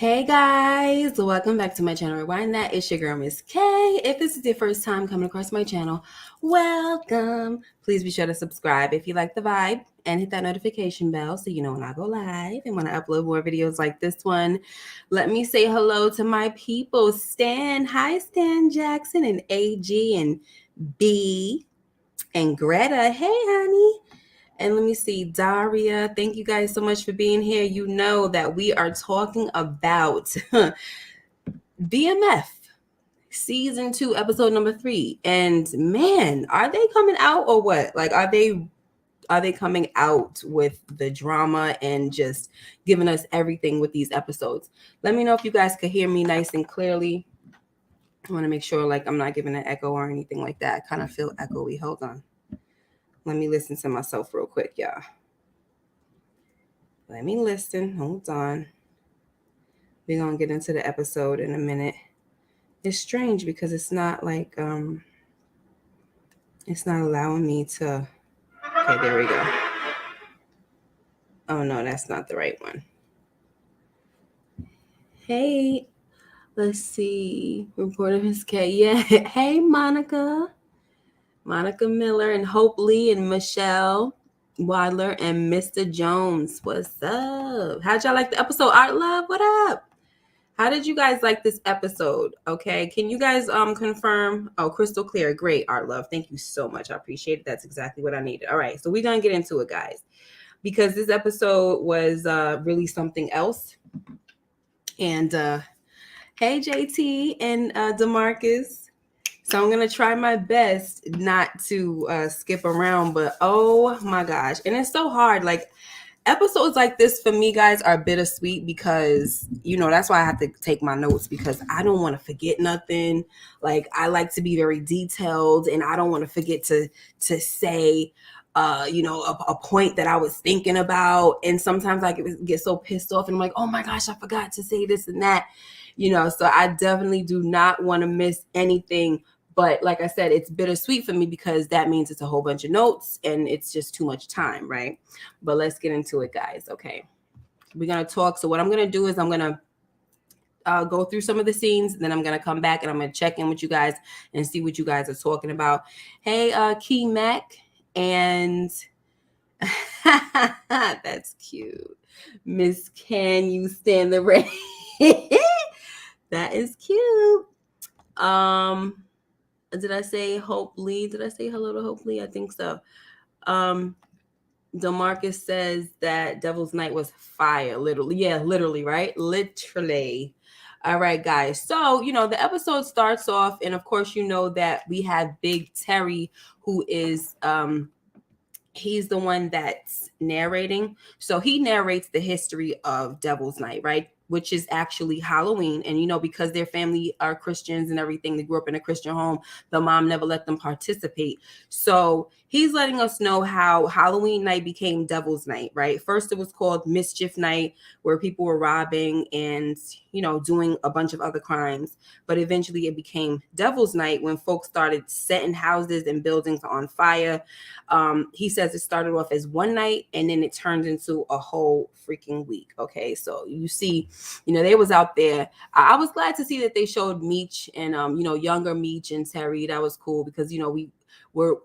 Hey guys, welcome back to my channel. Rewind that. It's your girl, Miss K. If this is your first time coming across my channel, welcome. Please be sure to subscribe if you like the vibe and hit that notification bell so you know when I go live and when I upload more videos like this one. Let me say hello to my people. Stan. Hi, Stan Jackson and AG and B and Greta. Hey, honey. And let me see, Daria, thank you guys so much for being here. You know that we are talking about BMF season 2, episode number 3. And man, are they coming out or what? Like, are they coming out with the drama and just giving us everything with these episodes? Let me know if you guys could hear me nice and clearly. I want to make sure like I'm not giving an echo or anything like that. I kind of feel echoey. Hold on. Let me listen to myself real quick, y'all. Let me listen. Hold on. We're going to get into the episode in a minute. It's strange because it's not like, it's not allowing me to. Okay, there we go. Oh, no, that's not the right one. Hey, let's see. Reporter Miss K. Yeah. Hey, Monica. Monica Miller and Hope Lee and Michelle Wadler and Mr. Jones. What's up? How'd y'all like the episode? Art Love, what up? How did you guys like this episode? Okay, can you guys confirm? Oh, crystal clear. Great, Art Love. Thank you so much. I appreciate it. That's exactly what I needed. All right, so we're going to get into it, guys, because this episode was really something else. And hey, JT and DeMarcus. So I'm going to try my best not to skip around, but oh my gosh. And it's so hard. Like, episodes like this for me, guys, are bittersweet because, you know, that's why I have to take my notes because I don't want to forget nothing. Like, I like to be very detailed and I don't want to forget to say, you know, a point that I was thinking about. And sometimes I get so pissed off and I'm like, oh my gosh, I forgot to say this and that, you know, so I definitely do not want to miss anything. But like I said, it's bittersweet for me because that means it's a whole bunch of notes and it's just too much time, right? But let's get into it, guys. Okay. We're going to talk. So what I'm going to do is I'm going to go through some of the scenes. And then I'm going to come back and I'm going to check in with you guys and see what you guys are talking about. Hey, Key Mac. And that's cute. Miss, can you stand the rain? That is cute. Did I say Hope Lee? Did I say hello to Hope Lee? I think so. DeMarcus says that Devil's Night was fire. Literally. Yeah, literally, right? Literally. All right, guys. So, you know, the episode starts off, and of course, you know that we have Big Terry, who is he's the one that's narrating. So he narrates the history of Devil's Night, right? Which is actually Halloween. And, you know, because their family are Christians and everything, they grew up in a Christian home, the mom never let them participate. So he's letting us know how Halloween night became Devil's Night, right? First, it was called Mischief Night, where people were robbing and, you know, doing a bunch of other crimes. But eventually it became Devil's Night when folks started setting houses and buildings on fire. He says it started off as one night and then it turned into a whole freaking week. Okay, so you see, you know, they was out there. I was glad to see that they showed Meech and you know, younger Meech and Terry. That was cool because, you know, we were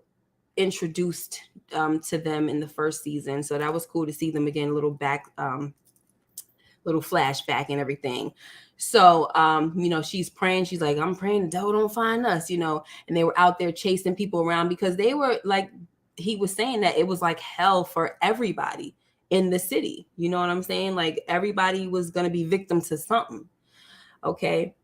introduced to them in the first season, so that was cool to see them again. Little flashback and everything. So you know, she's praying. She's like, I'm praying the devil don't find us, you know. And they were out there chasing people around because they were like, he was saying that it was like hell for everybody in the city. You know what I'm saying? Like everybody was going to be victim to something. Okay.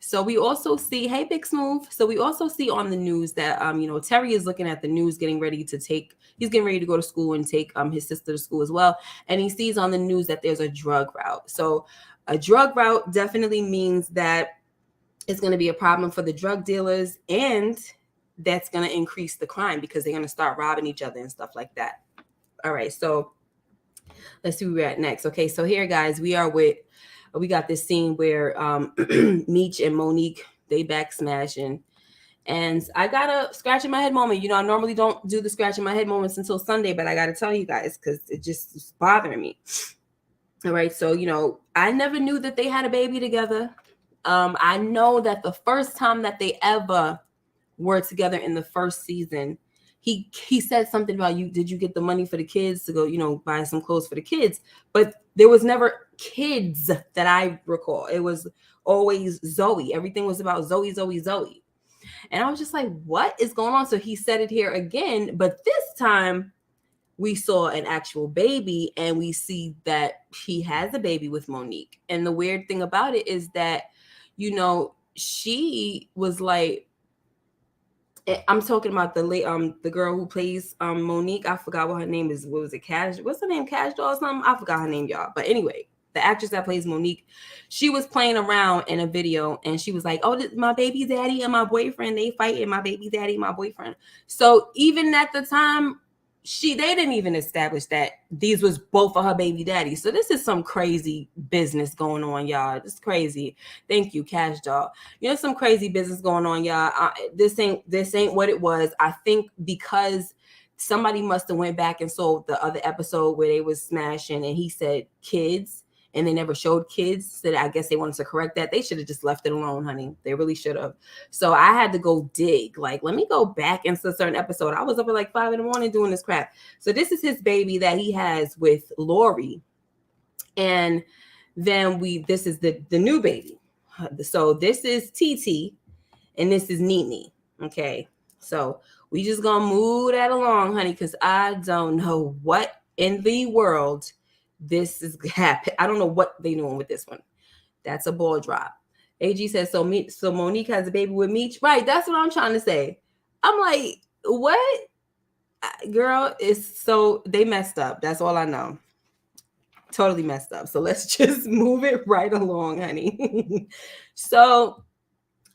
So we also see, hey, Big Smooth. So we also see on the news that, you know, Terry is looking at the news, he's getting ready to go to school and take his sister to school as well. And he sees on the news that there's a drug route. So a drug route definitely means that it's going to be a problem for the drug dealers, and that's going to increase the crime because they're going to start robbing each other and stuff like that. All right. So let's see where we're at next. Okay. So here, guys, we got this scene where Meech and Monique, they back smashing. And I got a scratch in my head moment. You know, I normally don't do the scratch in my head moments until Sunday, but I got to tell you guys because it just is bothering me. All right. So, I never knew that they had a baby together. I know that the first time that they ever were together in the first season, he said something about, did you get the money for the kids to go, buy some clothes for the kids? But there was never kids that I recall. It was always Zoe. Everything was about Zoe, Zoe, Zoe. And I was just like, what is going on? So he said it here again, but this time we saw an actual baby, and we see that he has a baby with Monique. And the weird thing about it is that, she was like, I'm talking about the girl who plays Monique. I forgot what her name is. What was it? What's her name? Cash Doll or something? I forgot her name, y'all. But anyway, the actress that plays Monique, she was playing around in a video, and she was like, "Oh, this, my baby daddy and my boyfriend, they fighting. My baby daddy, and my boyfriend." So even at the time, they didn't even establish that these was both of her baby daddies. So this is some crazy business going on, y'all. It's crazy. Thank you, Cash Doll. Some crazy business going on, y'all. This ain't what it was. I think because somebody must have went back and saw the other episode where they was smashing, and he said kids, and they never showed kids. So I guess they wanted to correct that. They should have just left it alone, honey. They really should have. So I had to go dig. Like, let me go back into a certain episode. I was up at like 5 a.m. doing this crap. So this is his baby that he has with Lori, and then this is the new baby. So this is TT, and this is Nene. Okay. So we just gonna move that along, honey, because I don't know what in the world this is happening. I don't know what they doing with this one. That's a ball drop. AG says, so Monique has a baby with Meech. Right, that's what I'm trying to say. I'm like, what? Girl, they messed up. That's all I know. Totally messed up. So let's just move it right along, honey. So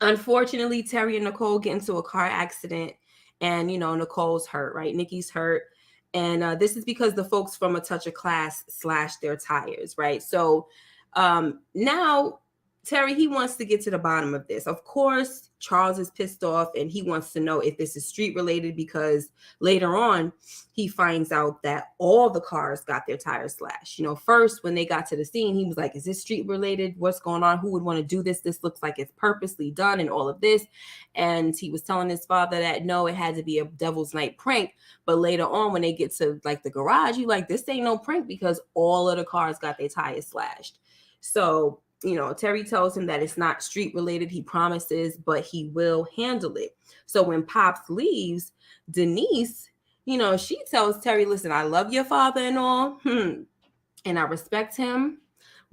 unfortunately, Terry and Nicole get into a car accident, and Nicole's hurt, right? Nikki's hurt, and this is because the folks from A Touch of Class slashed their tires, right? So now Terry, he wants to get to the bottom of this. Of course, Charles is pissed off, and he wants to know if this is street related, because later on he finds out that all the cars got their tires slashed. First when they got to the scene, he was like, is this street related? What's going on? Who would want to do this? This looks like it's purposely done and all of this. And he was telling his father that no, it had to be a devil's night prank. But later on, when they get to like the garage, you like, this ain't no prank, because all of the cars got their tires slashed. So Terry tells him that it's not street related. He promises, but he will handle it. So when Pops leaves, Denise, she tells Terry, listen, I love your father and all, and I respect him,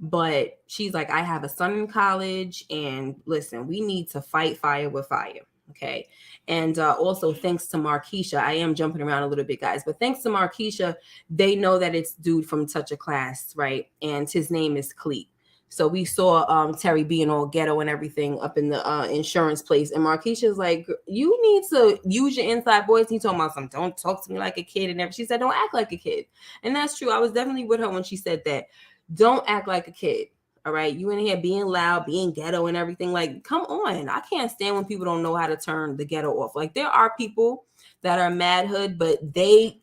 but she's like, I have a son in college, and listen, we need to fight fire with fire. Okay. And also thanks to Marquisha, I am jumping around a little bit, guys, but thanks to Marquisha, they know that it's dude from Touch of Class, right? And his name is Clete. So we saw Terry being all ghetto and everything up in the insurance place. And Marquisha's like, you need to use your inside voice. And he told me something, don't talk to me like a kid and everything. She said, don't act like a kid. And that's true. I was definitely with her when she said that. Don't act like a kid. All right. You in here being loud, being ghetto and everything. Like, come on. I can't stand when people don't know how to turn the ghetto off. Like, there are people that are mad hood, but they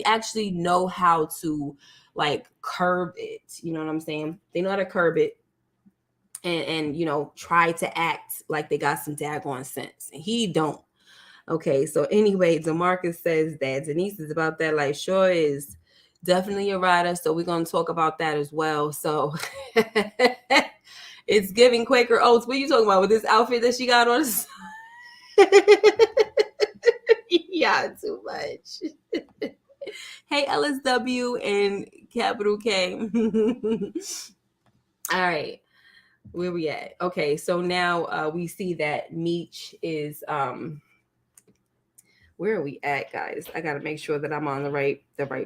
actually know how to like curb it. You know what I'm saying? They know how to curb it and try to act like they got some daggone sense. And he don't. Okay, so anyway, DeMarcus says that Denise is about that life. Sure is. Definitely a rider. So we're going to talk about that as well. So it's giving Quaker Oats. What are you talking about with this outfit that she got on? Yeah, too much. Hey, LSW and capital K. All right. Where we at? Okay, so now we see that Meech is where are we at, guys? I gotta make sure that I'm on the right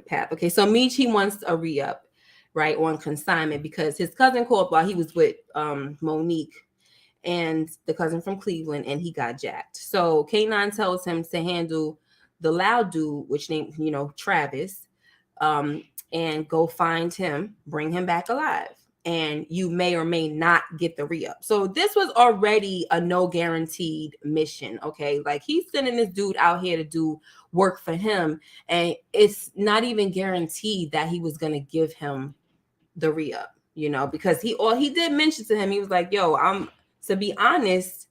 path. Okay, so Meech, he wants a re-up, right, on consignment, because his cousin called while he was with Monique and the cousin from Cleveland, and he got jacked. So K9 tells him to handle the loud dude, which named Travis, and go find him, bring him back alive, and you may or may not get the re-up. So this was already a no guaranteed mission. Okay, like he's sending this dude out here to do work for him, and it's not even guaranteed that he was going to give him the re-up, because he did mention to him, he was like, yo, to be honest,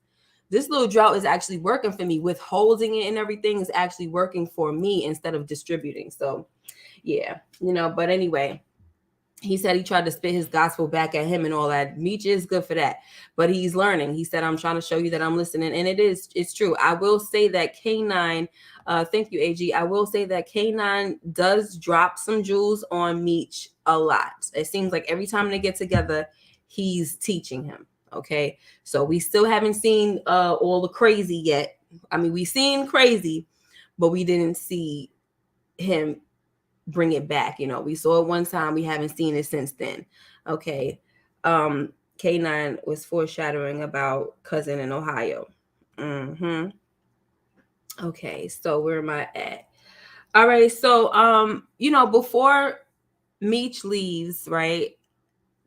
this little drought is actually working for me. Withholding it and everything is actually working for me instead of distributing. So yeah, but anyway, he said he tried to spit his gospel back at him and all that. Meech is good for that, but he's learning. He said, I'm trying to show you that I'm listening. And it's true. I will say that K9, thank you, AG. I will say that K9 does drop some jewels on Meech a lot. It seems like every time they get together, he's teaching him. Okay. So we still haven't seen all the crazy yet. I mean, we've seen crazy, but we didn't see him bring it back. We saw it one time, we haven't seen it since then. Okay. K9 was foreshadowing about cousin in Ohio. Okay, so where am I at? All right, so before Meech leaves, right,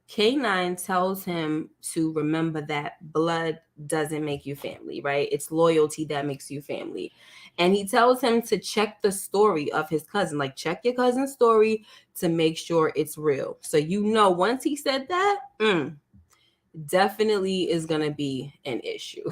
K9 tells him to remember that blood doesn't make you family, right? It's loyalty that makes you family. And he tells him to check the story of his cousin, like check your cousin's story to make sure it's real. So, once he said that, definitely is going to be an issue.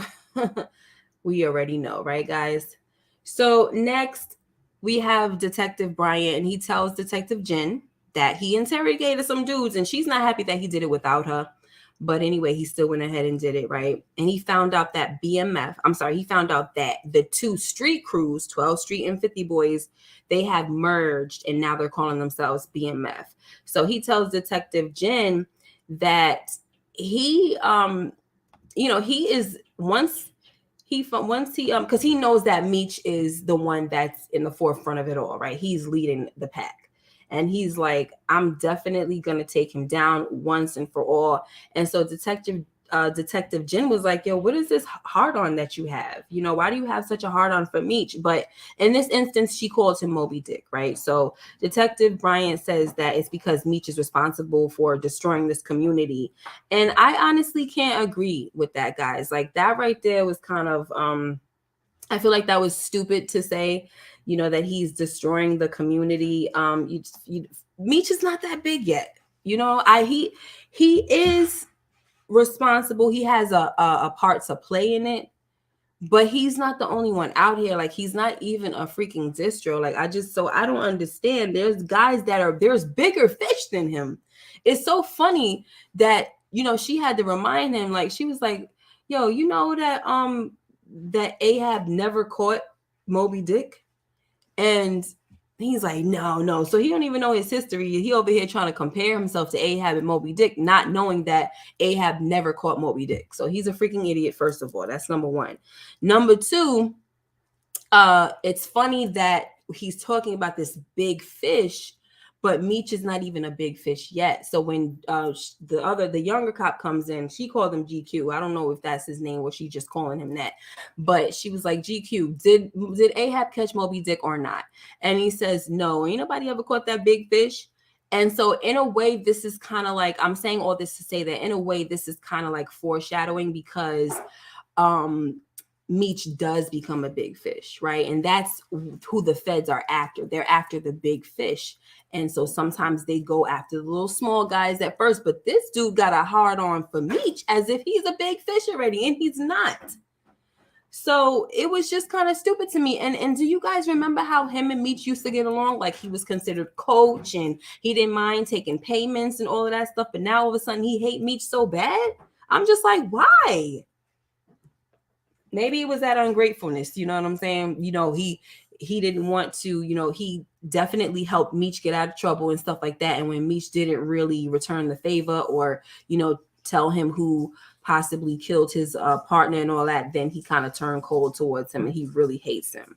We already know, right, guys? So next we have Detective Bryant, and he tells Detective Jen that he interrogated some dudes, and she's not happy that he did it without her. But anyway, he still went ahead and did it, right? And he found out that he found out that the two street crews, 12th Street and 50 Boys, they have merged, and now they're calling themselves BMF. So he tells Detective Jen that he is because he knows that Meech is the one that's in the forefront of it all, right? He's leading the pack. And he's like, I'm definitely going to take him down once and for all. And so Detective Jen was like, yo, what is this hard on that you have? Why do you have such a hard on for Meech? But in this instance, she calls him Moby Dick, right? So Detective Bryant says that it's because Meech is responsible for destroying this community. And I honestly can't agree with that, guys. Like that right there was kind of, I feel like that was stupid to say, that he's destroying the community. Meech is not that big yet. He is responsible. He has a part to play in it, but he's not the only one out here. Like he's not even a freaking distro. Like I don't understand. There's guys there's bigger fish than him. It's so funny that she had to remind him. Like she was like, yo, that Ahab never caught Moby Dick. And he's like, no. So he don't even know his history. He over here trying to compare himself to Ahab and Moby Dick, not knowing that Ahab never caught Moby Dick. So he's a freaking idiot, first of all. That's number one. Number two, it's funny that he's talking about this big fish, but Meech is not even a big fish yet. So when the younger cop comes in, she called him GQ. I don't know if that's his name or she just calling him that, but she was like, GQ, did Ahab catch Moby Dick or not? And he says, no, ain't nobody ever caught that big fish. And so in a way, this is kind of like, I'm saying all this to say that in a way, this is kind of like foreshadowing because Meech does become a big fish, right? And that's who the feds are after. They're after the big fish. And so sometimes they go after the little small guys at first, but this dude got a hard on for Meech as if he's a big fish already, and he's not. So it was just kind of stupid to me. And do you guys remember how him and Meech used to get along? Like he was considered coach and he didn't mind taking payments and all of that stuff. But now all of a sudden he hate Meech so bad. I'm just like, why? Maybe it was that ungratefulness. You know what I'm saying? He didn't want to, he definitely helped Meech get out of trouble and stuff like that. And when Meech didn't really return the favor or, tell him who possibly killed his partner and all that, then he kind of turned cold towards him and he really hates him.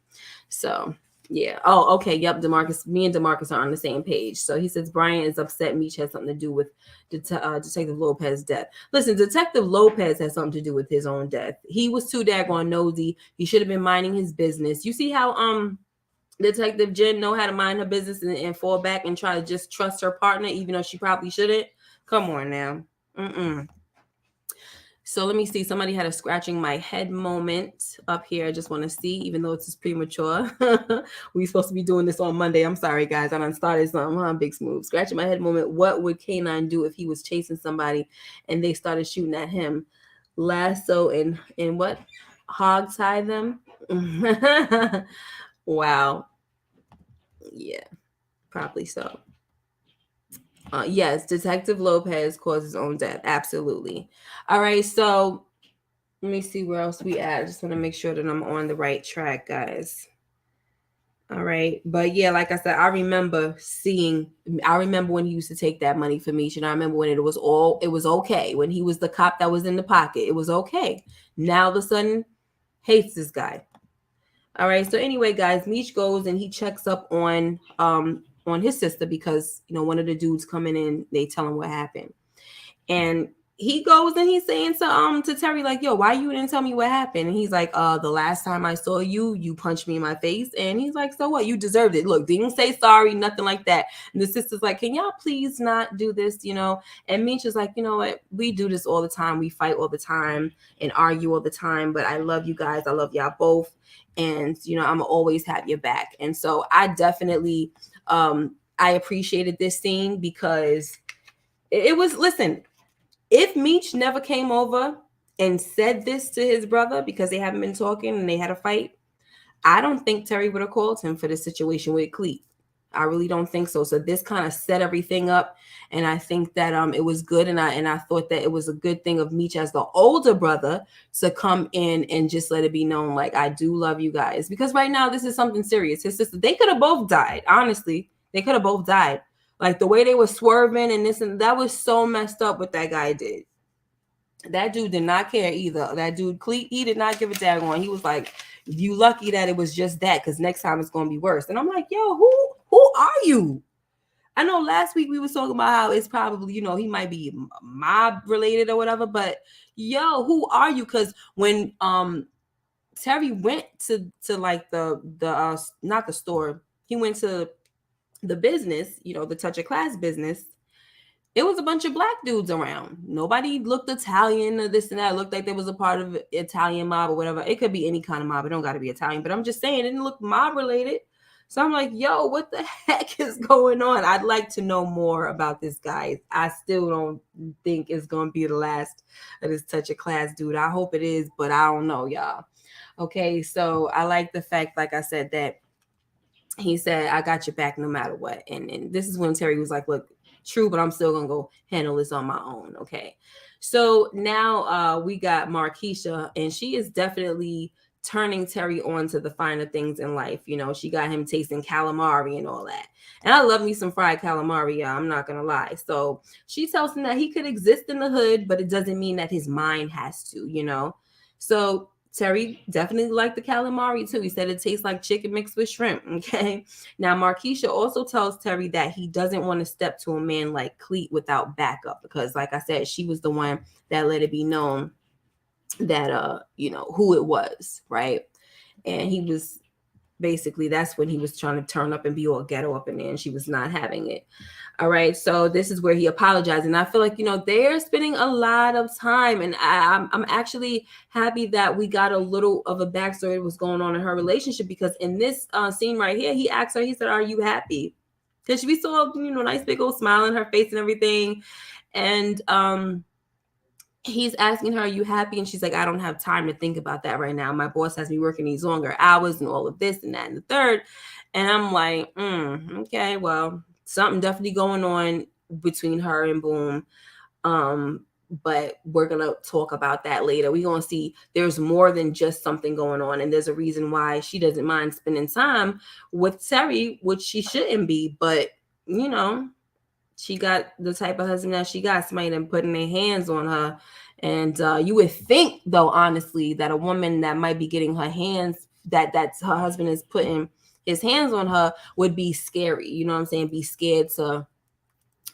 So yeah. Oh, okay. Yep. Me and DeMarcus are on the same page. So he says Bryant is upset Meech has something to do with Detective Lopez's death. Listen, Detective Lopez has something to do with his own death. He was too daggone nosy. He should have been minding his business. You see how Detective Jen know how to mind her business and fall back and try to just trust her partner, even though she probably shouldn't. Come on now. So let me see. Somebody had a scratching my head moment up here. I just want to see, even though it's premature. We supposed to be doing this on Monday. I'm sorry, guys. I done started something, huh? Big Smooth. Scratching my head moment. What would K9 do if he was chasing somebody and they started shooting at him? Lasso and what? Hog tie them? Wow. Yeah, probably so. Yes, Detective Lopez caused his own death. Absolutely. All right, so let me see where else we at. I just want to make sure that I'm on the right track, guys. All right. But yeah, like I said, I remember when he used to take that money from Meech, and I remember when it was okay. When he was the cop that was in the pocket, it was okay. Now all of a sudden, hates this guy. All right. So anyway, guys, Meech goes and he checks up on his sister because one of the dudes coming in, they tell him what happened. And he goes and he's saying to Terry, like, yo, why you didn't tell me what happened? And he's like, the last time I saw you, you punched me in my face. And he's like, so what? You deserved it. Look, didn't say sorry, nothing like that. And the sister's like, can y'all please not do this, And Meech is like, you know what? We do this all the time. We fight all the time and argue all the time. But I love you guys. I love y'all both. And, I'm always have your back. And so I definitely, I appreciated this scene because it was, listen, if Meech never came over and said this to his brother because they haven't been talking and they had a fight, I don't think Terry would have called him for the situation with Clete. I really don't think so. So this kind of set everything up, and I think that it was good, and I thought that it was a good thing of Meech as the older brother to come in and just let it be known, like, I do love you guys, because right now this is something serious. His sister, they could have both died. Honestly, they could have both died. Like the way they were swerving and this and that was so messed up what that guy did. That dude did not care either. That dude, Clete, he did not give a daggone. He was like, you lucky that it was just that, because next time it's going to be worse. And I'm like, yo, who are you? I know last week we was talking about how it's probably, he might be mob related or whatever, but yo, who are you? Because when Terry went to like the not the store, he went to the business, the Touch of Class business. It was a bunch of black dudes around. Nobody looked Italian or this and that. It looked like there was a part of Italian mob or whatever. It could be any kind of mob. It don't got to be Italian. But I'm just saying, it didn't look mob related. So I'm like, yo, what the heck is going on? I'd like to know more about this guy. I still don't think it's going to be the last of this Touch of Class dude. I hope it is, but I don't know, y'all. Okay, so I like the fact, like I said, that he said, I got your back no matter what. And this is when Terry was like, look, true, but I'm still gonna go handle this on my own. Okay. So now we got Marquisha, and she is definitely turning Terry on to the finer things in life. She got him tasting calamari and all that. And I love me some fried calamari, y'all. I'm not gonna lie. So she tells him that he could exist in the hood, but it doesn't mean that his mind has to. So Terry definitely liked the calamari too. He said it tastes like chicken mixed with shrimp. Okay. Now, Marquisha also tells Terry that he doesn't want to step to a man like Clete without backup, because, like I said, she was the one that let it be known that, who it was. Right. And he was basically, that's when he was trying to turn up and be all ghetto up in there, and she was not having it. All right, so this is where he apologized, and I feel like they're spending a lot of time, and I'm actually happy that we got a little of a backstory of what's going on in her relationship, because in this scene right here, he asked her, he said, "Are you happy?" Because we saw nice big old smile on her face and everything, and he's asking her, "Are you happy?" And she's like, "I don't have time to think about that right now. My boss has me working these longer hours and all of this and that and the third." And I'm like, okay, well, something definitely going on between her and Boom. But we're going to talk about that later. We're going to see there's more than just something going on. And there's a reason why she doesn't mind spending time with Terry, which she shouldn't be. But, she got the type of husband that she got, somebody that putting their hands on her. And you would think, though, honestly, that a woman that might be getting her hands, that's her husband is putting his hands on her, would be scary. You know what I'm saying? Be scared to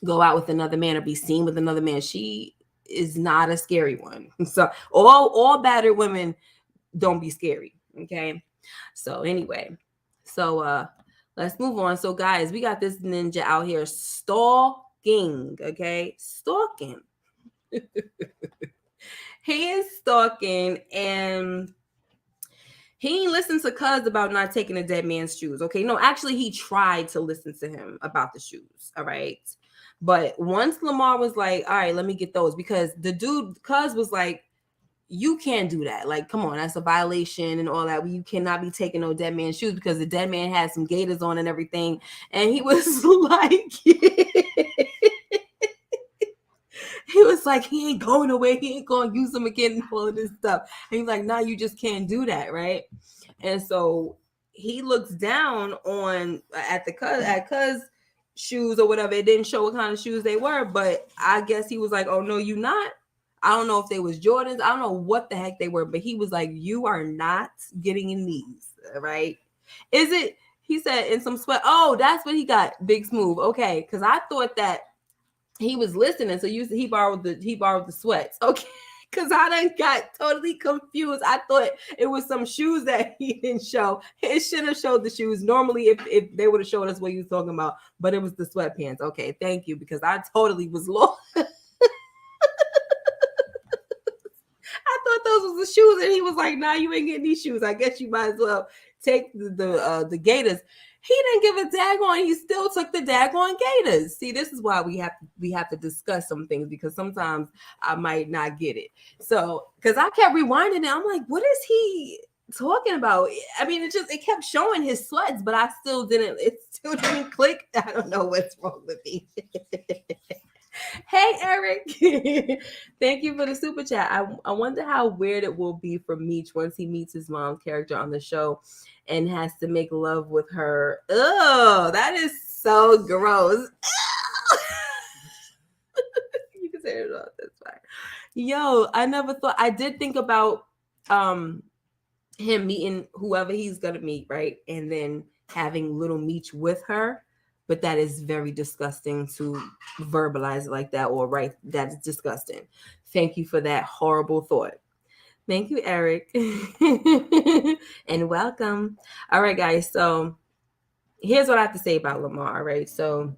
go out with another man or be seen with another man. She is not a scary one. So all battered women don't be scary. Okay. So anyway, let's move on. So guys, we got this ninja out here stalking. Okay. Stalking. he is stalking, and he ain't listened to Cuz about not taking a dead man's shoes. Okay, no, actually, he tried to listen to him about the shoes. All right, but once Lamar was like, "All right, let me get those," because the dude Cuz was like, "You can't do that. Like, come on, that's a violation and all that. You cannot be taking no dead man's shoes because the dead man had some gators on and everything." And he was like, he was like, he ain't going away. He ain't going to use them again and all of this stuff. And he's like, nah, you just can't do that, right? And so he looks down on at Cuz shoes or whatever. It didn't show what kind of shoes they were, but I guess he was like, oh no, you not. I don't know if they was Jordans. I don't know what the heck they were, but he was like, you are not getting in these, right? Is it? He said in some sweat. Oh, that's what he got. Big Smooth. Okay, because I thought that he was listening, so he borrowed the sweats. Okay. Because I done got totally confused. I thought it was some shoes that he didn't show. It should have showed the shoes. Normally, if they would have showed us what he was talking about, but it was the sweatpants. Okay, thank you, because I totally was lost. I thought those was the shoes, and he was like, "Nah, you ain't getting these shoes. I guess you might as well take the Gators." He didn't give a daggone. He still took the daggone Gators. See, this is why we have to discuss some things, because sometimes I might not get it. So, because I kept rewinding it, I'm like, what is he talking about? I mean, it kept showing his sweats, but it still didn't click. I don't know what's wrong with me. Hey, Eric. Thank you for the super chat. I wonder how weird it will be for Meech once he meets his mom's character on the show and has to make love with her. Oh, that is so gross. You can say it all. That's fine. Yo, I did think about him meeting whoever he's gonna meet, right? And then having little Meech with her. But that is very disgusting to verbalize it like that, or right. That's disgusting. Thank you for that horrible thought. Thank you, Eric. And welcome. All right, guys. So here's what I have to say about Lamar, right? So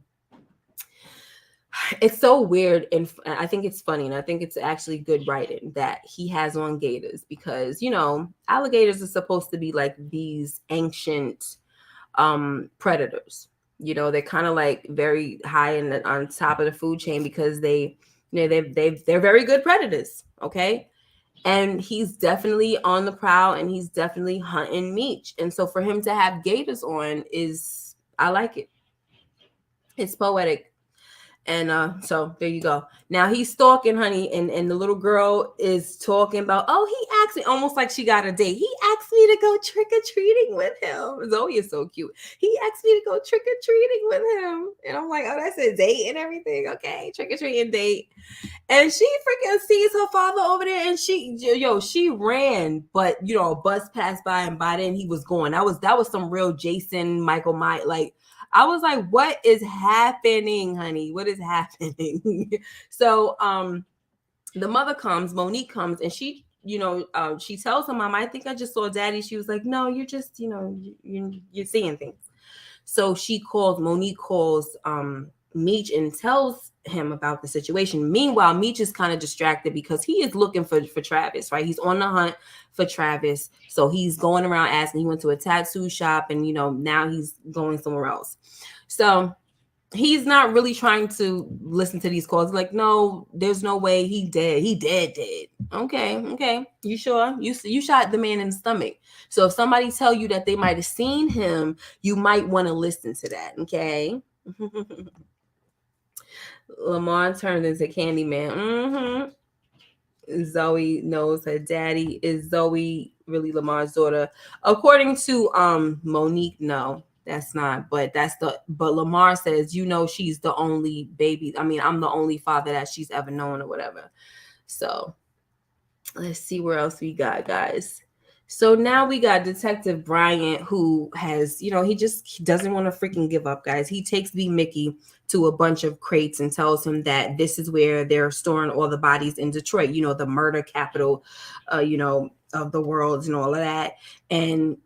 it's so weird, and I think it's funny, and I think it's actually good writing that he has on gators, because, alligators are supposed to be like these ancient predators. They're kind of like very high on top of the food chain, because they're very good predators. Okay. And he's definitely on the prowl, and he's definitely hunting Meech. And so for him to have gators on I like it. It's poetic. And so there you go. Now he's stalking, honey, and the little girl is talking about, oh, he asked me, almost like she got a date. He asked me to go trick-or-treating with him. Zoe is so cute. He asked me to go trick-or-treating with him. And I'm like, oh, that's a date and everything. Okay, trick-or-treating date. And she freaking sees her father over there, and she ran, but a bus passed by, and by then he was gone. That was some real Jason Michael Myers, like. I was like, what is happening, honey? What is happening? So the mother comes, Monique comes, and she, she tells her mom, I think I just saw daddy. She was like, no, you're just, you're seeing things. So Monique calls Meech and tells him about the situation. Meanwhile, Meech is kind of distracted because he is looking for Travis, right? He's on the hunt for Travis. So he's going around asking. He went to a tattoo shop, and now he's going somewhere else. So he's not really trying to listen to these calls. Like, no, there's no way he dead. He dead. Okay. You sure? You shot the man in the stomach. So if somebody tell you that they might have seen him, you might want to listen to that. Okay. Lamar turned into Candyman. Zoe knows her daddy. Is Zoe really Lamar's daughter? According to Monique, no, that's not. But Lamar says, she's the only baby. I mean, I'm the only father that she's ever known, or whatever. So let's see where else we got, guys. So now we got Detective Bryant, who has, he doesn't want to freaking give up, guys. He takes B. Mickey to a bunch of crates and tells him that this is where they're storing all the bodies in Detroit, the murder capital, of the world and all of that. And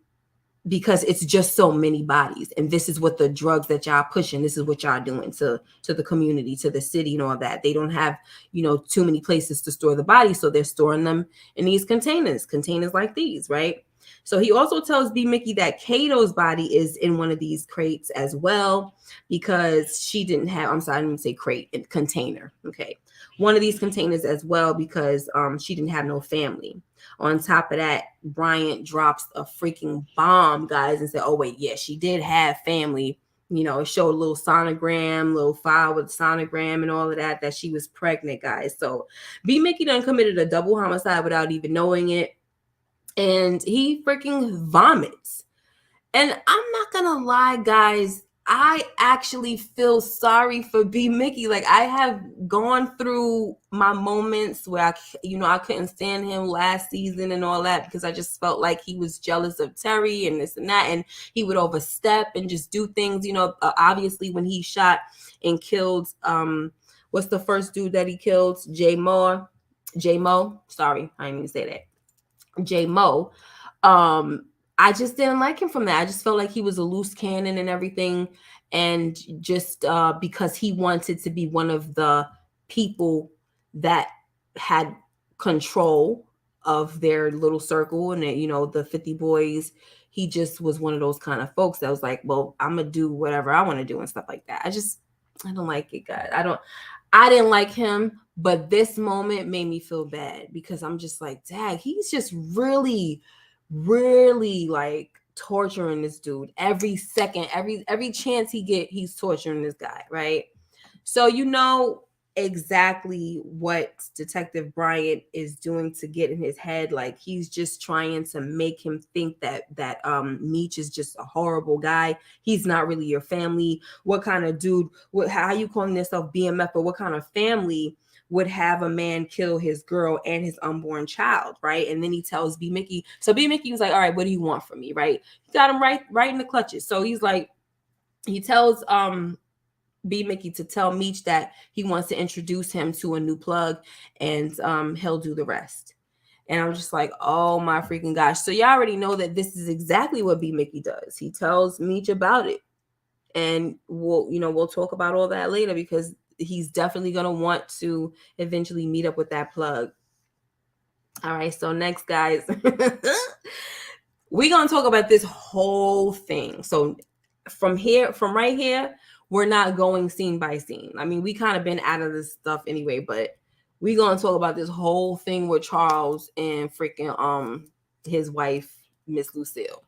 because it's just so many bodies, and this is what the drugs that y'all pushing, this is what y'all doing to the community, to the city, and all that. They don't have, too many places to store the bodies, so they're storing them in these containers like these, right? So he also tells B Mickey that Kato's body is in one of these crates as well, because she didn't have, I'm sorry, I didn't say crate, container, okay, one of these containers as well, because she didn't have no family. On top of that, Bryant drops a freaking bomb, guys, and said, oh, wait, yeah, she did have family. It showed a little sonogram, little file with sonogram and all of that she was pregnant, guys. So B Mickey done committed a double homicide without even knowing it. And he freaking vomits. And I'm not gonna lie, guys, I actually feel sorry for B Mickey. Like, I have gone through my moments where I couldn't stand him last season and all that, because I just felt like he was jealous of Terry and this and that, and he would overstep and just do things. Obviously when he shot and killed what's the first dude that he killed? J Mo. Sorry, I didn't even say that. J Mo. I just didn't like him from that. I just felt like he was a loose cannon and everything. And just because he wanted to be one of the people that had control of their little circle and, the 50 boys, he just was one of those kind of folks that was like, well, I'm going to do whatever I want to do and stuff like that. I don't like it, guys. I didn't like him, but this moment made me feel bad, because I'm just like, dang, he's just really like torturing this dude every second, every chance he get, he's torturing this guy, right? So exactly what Detective Bryant is doing to get in his head. Like, he's just trying to make him think that Meech is just a horrible guy. He's not really your family. What kind of dude, how you calling yourself BMF, or what kind of family would have a man kill his girl and his unborn child, right? And then he tells B Mickey. So B Mickey was like, all right, what do you want from me, right? He got him right in the clutches. So he's like, he tells B Mickey to tell Meech that he wants to introduce him to a new plug, and he'll do the rest. And I'm just like, oh my freaking gosh. So y'all already know that this is exactly what B Mickey does. He tells Meech about it. And we'll talk about all that later, because he's definitely going to want to eventually meet up with that plug. All right. So next, guys, we're going to talk about this whole thing. So from right here, we're not going scene by scene. I mean, we kind of been out of this stuff anyway, but we're going to talk about this whole thing with Charles and freaking his wife, Miss Lucille.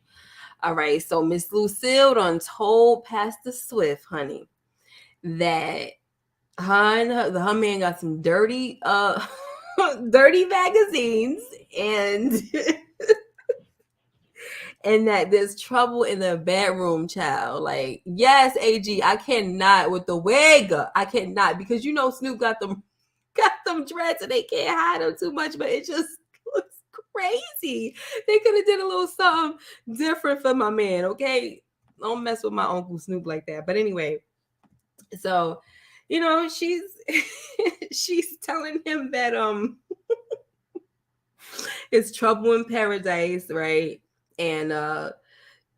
All right, so Miss Lucille done told Pastor Swift, honey, that her man got some dirty dirty magazines, and and that there's trouble in the bedroom, child. Like, yes, AG, I cannot with the wig. I cannot, because Snoop got them dreads and they can't hide them too much, but it just looks crazy. They could have did a little something different for my man, okay? Don't mess with my Uncle Snoop like that. But anyway, so she's she's telling him that it's trouble in paradise, right? And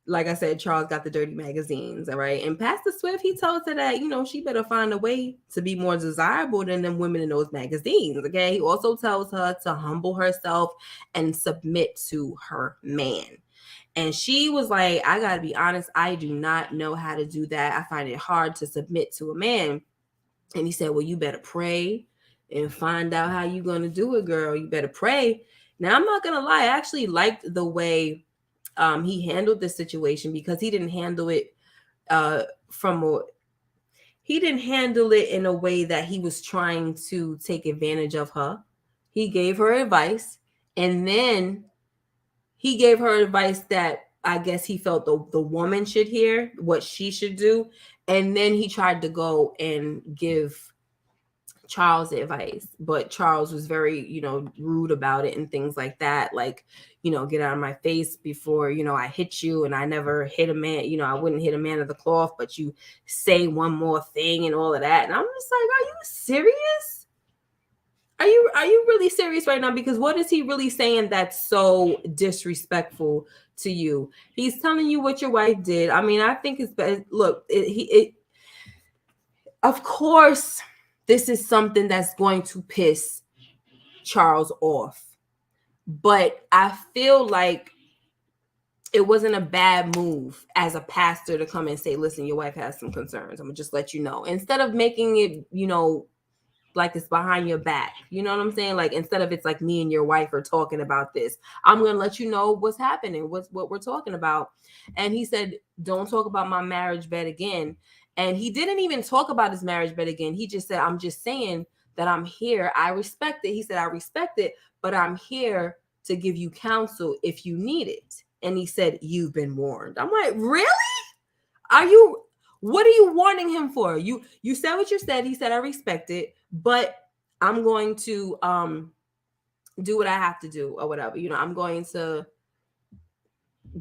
like I said, Charles got the dirty magazines, all right? And Pastor Swift, he told her that, she better find a way to be more desirable than them women in those magazines, okay? He also tells her to humble herself and submit to her man. And she was like, I got to be honest, I do not know how to do that. I find it hard to submit to a man. And he said, well, you better pray and find out how you're going to do it, girl. You better pray. Now, I'm not going to lie. I actually liked the way he handled the situation, because he didn't handle it he didn't handle it in a way that he was trying to take advantage of her. He gave her advice, and then he gave her advice that I guess he felt the woman should hear, what she should do. And then he tried to go and give Charles advice, but Charles was very, rude about it and things like that. Like, get out of my face before, I hit you. And I never hit a man, I wouldn't hit a man of the cloth, but you say one more thing and all of that. And I'm just like, are you serious? Are you really serious right now? Because what is he really saying that's so disrespectful to you? He's telling you what your wife did. I mean, I think it's best. Look, of course, this is something that's going to piss Charles off. But I feel like it wasn't a bad move as a pastor to come and say, listen, your wife has some concerns. I'm going to just let you know. Instead of making it, like it's behind your back. You know what I'm saying? Like, instead of it's like me and your wife are talking about this, I'm going to let you know what's happening, what we're talking about. And he said, don't talk about my marriage bed again. And he didn't even talk about his marriage bed again. He just said, I'm just saying that I'm here. I respect it. He said, I respect it, but I'm here to give you counsel if you need it. And he said, you've been warned. I'm like, really? What are you warning him for? You said what you said. He said, I respect it, but I'm going to do what I have to do or whatever. I'm going to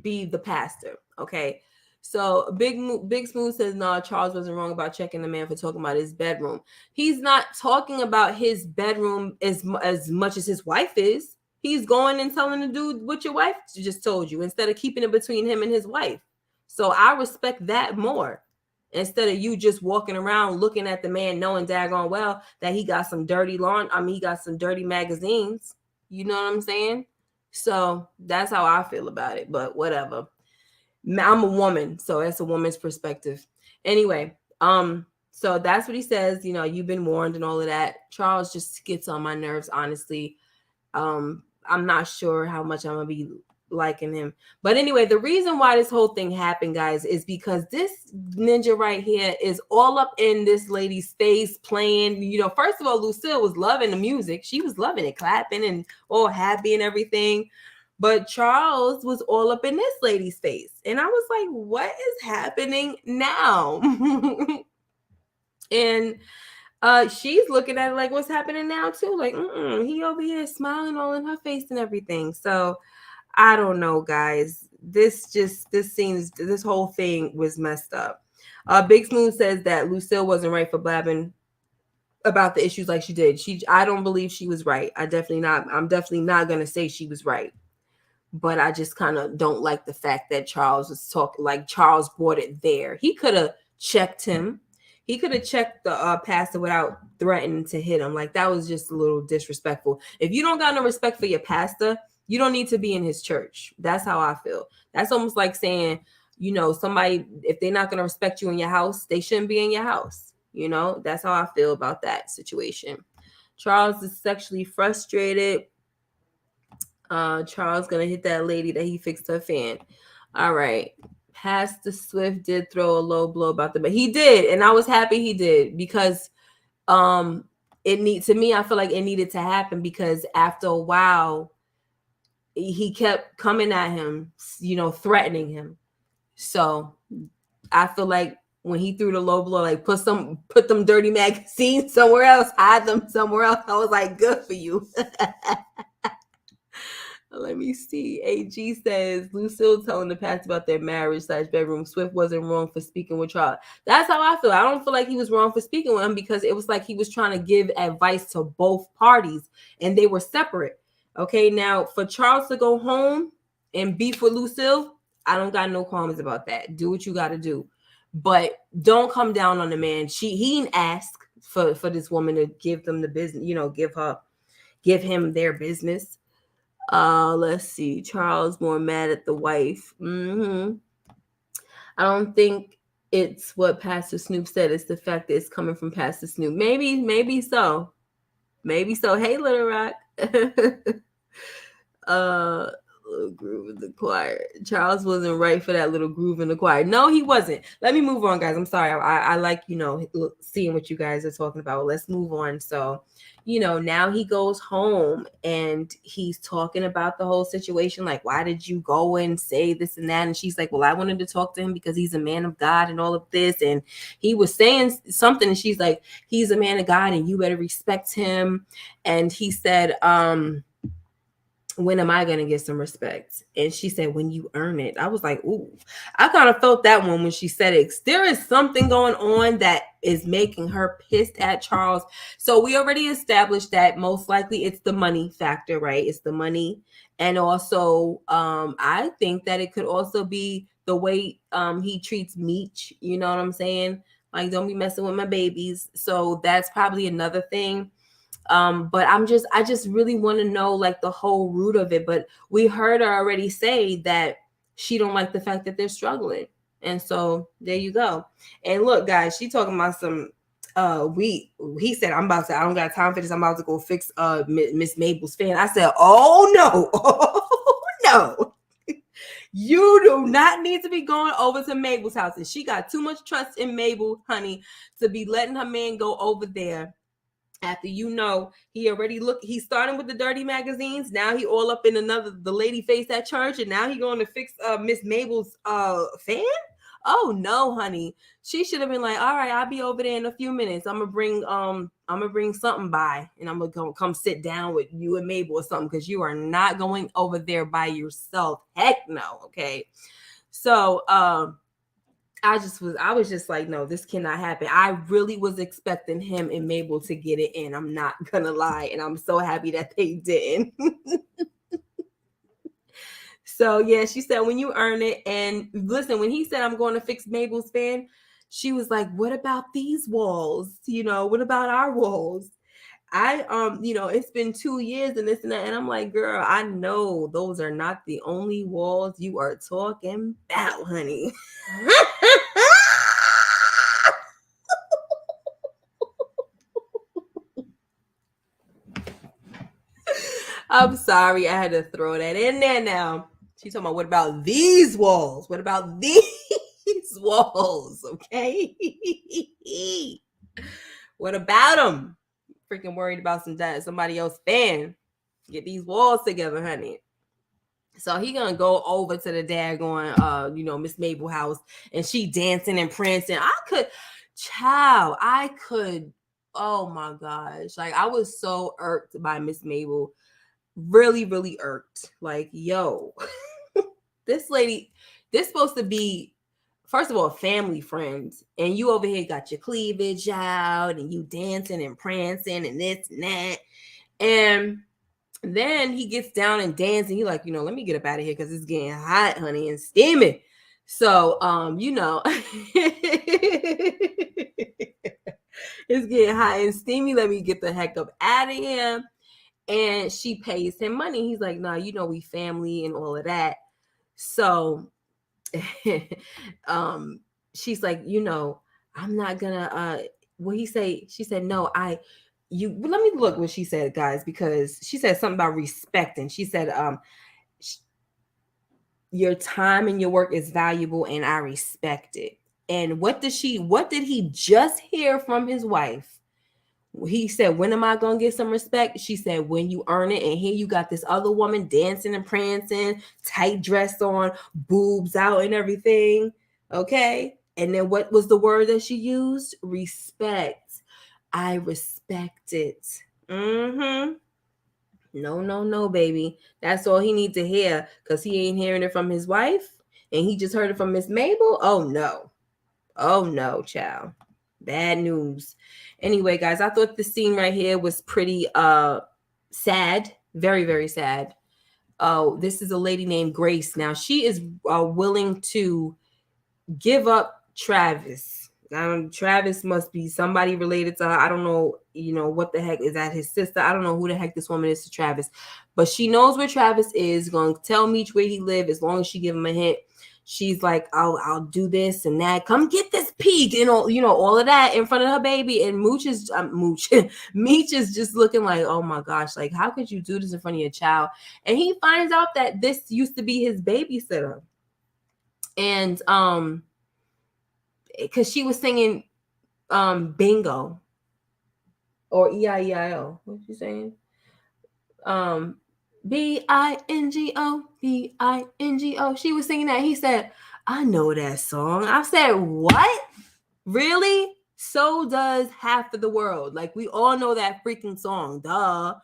be the pastor. Okay. So Big Smooth says, no, Charles wasn't wrong about checking the man for talking about his bedroom. He's not talking about his bedroom as much as his wife is. He's going and telling the dude what your wife just told you instead of keeping it between him and his wife. So I respect that more. Instead of you just walking around looking at the man knowing daggone well that he got some dirty he got some dirty magazines. You know what I'm saying? So that's how I feel about it. But whatever. I'm a woman, so that's a woman's perspective. Anyway, so that's what he says. You've been warned and all of that. Charles just gets on my nerves, honestly. I'm not sure how much I'm gonna be liking him. But anyway, the reason why this whole thing happened, guys, is because this ninja right here is all up in this lady's face playing. First of all, Lucille was loving the music. She was loving it, clapping and all happy and everything. But Charles was all up in this lady's face. And I was like, what is happening now? And she's looking at it like, what's happening now too? Like, he over here smiling all in her face and everything. So I don't know, guys. This whole thing was messed up. Big Smooth says that Lucille wasn't right for blabbing about the issues like she did. I don't believe she was right. I'm definitely not gonna say she was right. But I just kind of don't like the fact that Charles was talking, like Charles brought it there. He could have checked him. He could have checked the pastor without threatening to hit him. Like, that was just a little disrespectful. If you don't got no respect for your pastor, you don't need to be in his church. That's how I feel. That's almost like saying, somebody, if they're not going to respect you in your house, they shouldn't be in your house. That's how I feel about that situation. Charles is sexually frustrated. Charles gonna hit that lady that he fixed her fan. All right. Pastor Swift did throw a low blow about but he did, and I was happy he did, because I feel like it needed to happen, because after a while he kept coming at him, threatening him. So I feel like when he threw the low blow, like put them dirty magazines somewhere else, hide them somewhere else, I was like, good for you. Let me see. AG says, Lucille telling the pastor about their marriage / bedroom. Swift wasn't wrong for speaking with Charles. That's how I feel. I don't feel like he was wrong for speaking with him, because it was like he was trying to give advice to both parties and they were separate. Okay, now for Charles to go home and beef with Lucille, I don't got no qualms about that. Do what you got to do. But don't come down on the man. He didn't ask for this woman to give them the business, give him their business. Let's see. Charles more mad at the wife. I don't think it's what Pastor Snoop said. It's the fact that it's coming from Pastor Snoop. Maybe so. Hey, Little Rock. Little groove in the choir. Charles wasn't right for that little groove in the choir. No, he wasn't. Let me move on, guys. I'm sorry. I like, seeing what you guys are talking about. Let's move on. So, now he goes home and he's talking about the whole situation. Like, why did you go and say this and that? And she's like, well, I wanted to talk to him because he's a man of God and all of this. And he was saying something, and she's like, he's a man of God and you better respect him. And he said, when am I going to get some respect? And she said, when you earn it. I was like, ooh, I kind of felt that one when she said it. There is something going on that is making her pissed at Charles. So we already established that most likely it's the money factor, right? It's the money. And also, I think that it could also be the way he treats Meech. You know what I'm saying? Like, don't be messing with my babies. So that's probably another thing. But I just really want to know like the whole root of it. But we heard her already say that she don't like the fact that they're struggling. And so there you go. And look, guys, she talking about some he said, I don't got time for this. I'm about to go fix Miss Mabel's fan. I said, oh no, oh no. You do not need to be going over to Mabel's house. And she got too much trust in Mabel, honey, to be letting her man go over there after he's starting with the dirty magazines. Now he all up in the lady face at church, and now he going to fix Miss Mabel's fan. Oh no, honey. She should have been like, all right, I'll be over there in a few minutes. I'm gonna bring something by, and I'm gonna come sit down with you and Mabel or something, because you are not going over there by yourself. Heck no. Okay. So I was just like, no, this cannot happen. I really was expecting him and Mabel to get it in. I'm not gonna lie. And I'm so happy that they didn't. So yeah, she said, when you earn it. And listen, when he said, I'm going to fix Mabel's fan, she was like, what about these walls? What about our walls? It's been 2 years and this and that. And I'm like, girl, I know those are not the only walls you are talking about, honey. I'm sorry, I had to throw that in there now. She's talking about, what about these walls? What about these walls? Okay. What about them? Freaking worried about somebody else fan. Get these walls together, honey. So he gonna go over to the daggone Miss Mabel house, and she dancing and prancing. I could, oh my gosh. Like, I was so irked by Miss Mabel. Really, really irked. Like, yo, this lady, this supposed to be, first of all, family friends, and you over here got your cleavage out, and you dancing and prancing and this and that. And then he gets down and dancing. He like, let me get up out of here because it's getting hot, honey, and steaming. So, it's getting hot and steamy. Let me get the heck up out of here. And she pays him money. He's like, nah, we family and all of that. So she's like, I'm not gonna what he say? She said, no, let me look what she said, guys, because she said something about respect. And she said, your time and your work is valuable and I respect it. And what did he just hear from his wife? He said, when am I going to get some respect? She said, when you earn it. And here you got this other woman dancing and prancing, tight dress on, boobs out and everything. Okay. And then what was the word that she used? Respect. I respect it. Mm-hmm. No, baby. That's all he needs to hear, because he ain't hearing it from his wife. And he just heard it from Miss Mabel. Oh, no, child. Bad news. Anyway, guys, I thought the scene right here was pretty sad. Very, very sad. Oh, this is a lady named Grace. Now, she is willing to give up Travis. Travis must be somebody related to her. I don't know, what the heck is that, his sister? I don't know who the heck this woman is to Travis. But she knows where Travis is, going to tell Meech where he lives as long as she give him a hint. She's like, I'll do this and that. Come get this pig, all of that in front of her baby. And Meech is just looking like, oh my gosh, like, how could you do this in front of your child? And he finds out that this used to be his babysitter. And because she was singing bingo or E-I-E-I-O. What's she saying? B-I-N-G-O, B-I-N-G-O. She was singing that. He said, I know that song. I said, what? Really? So does half of the world. Like, we all know that freaking song. Duh.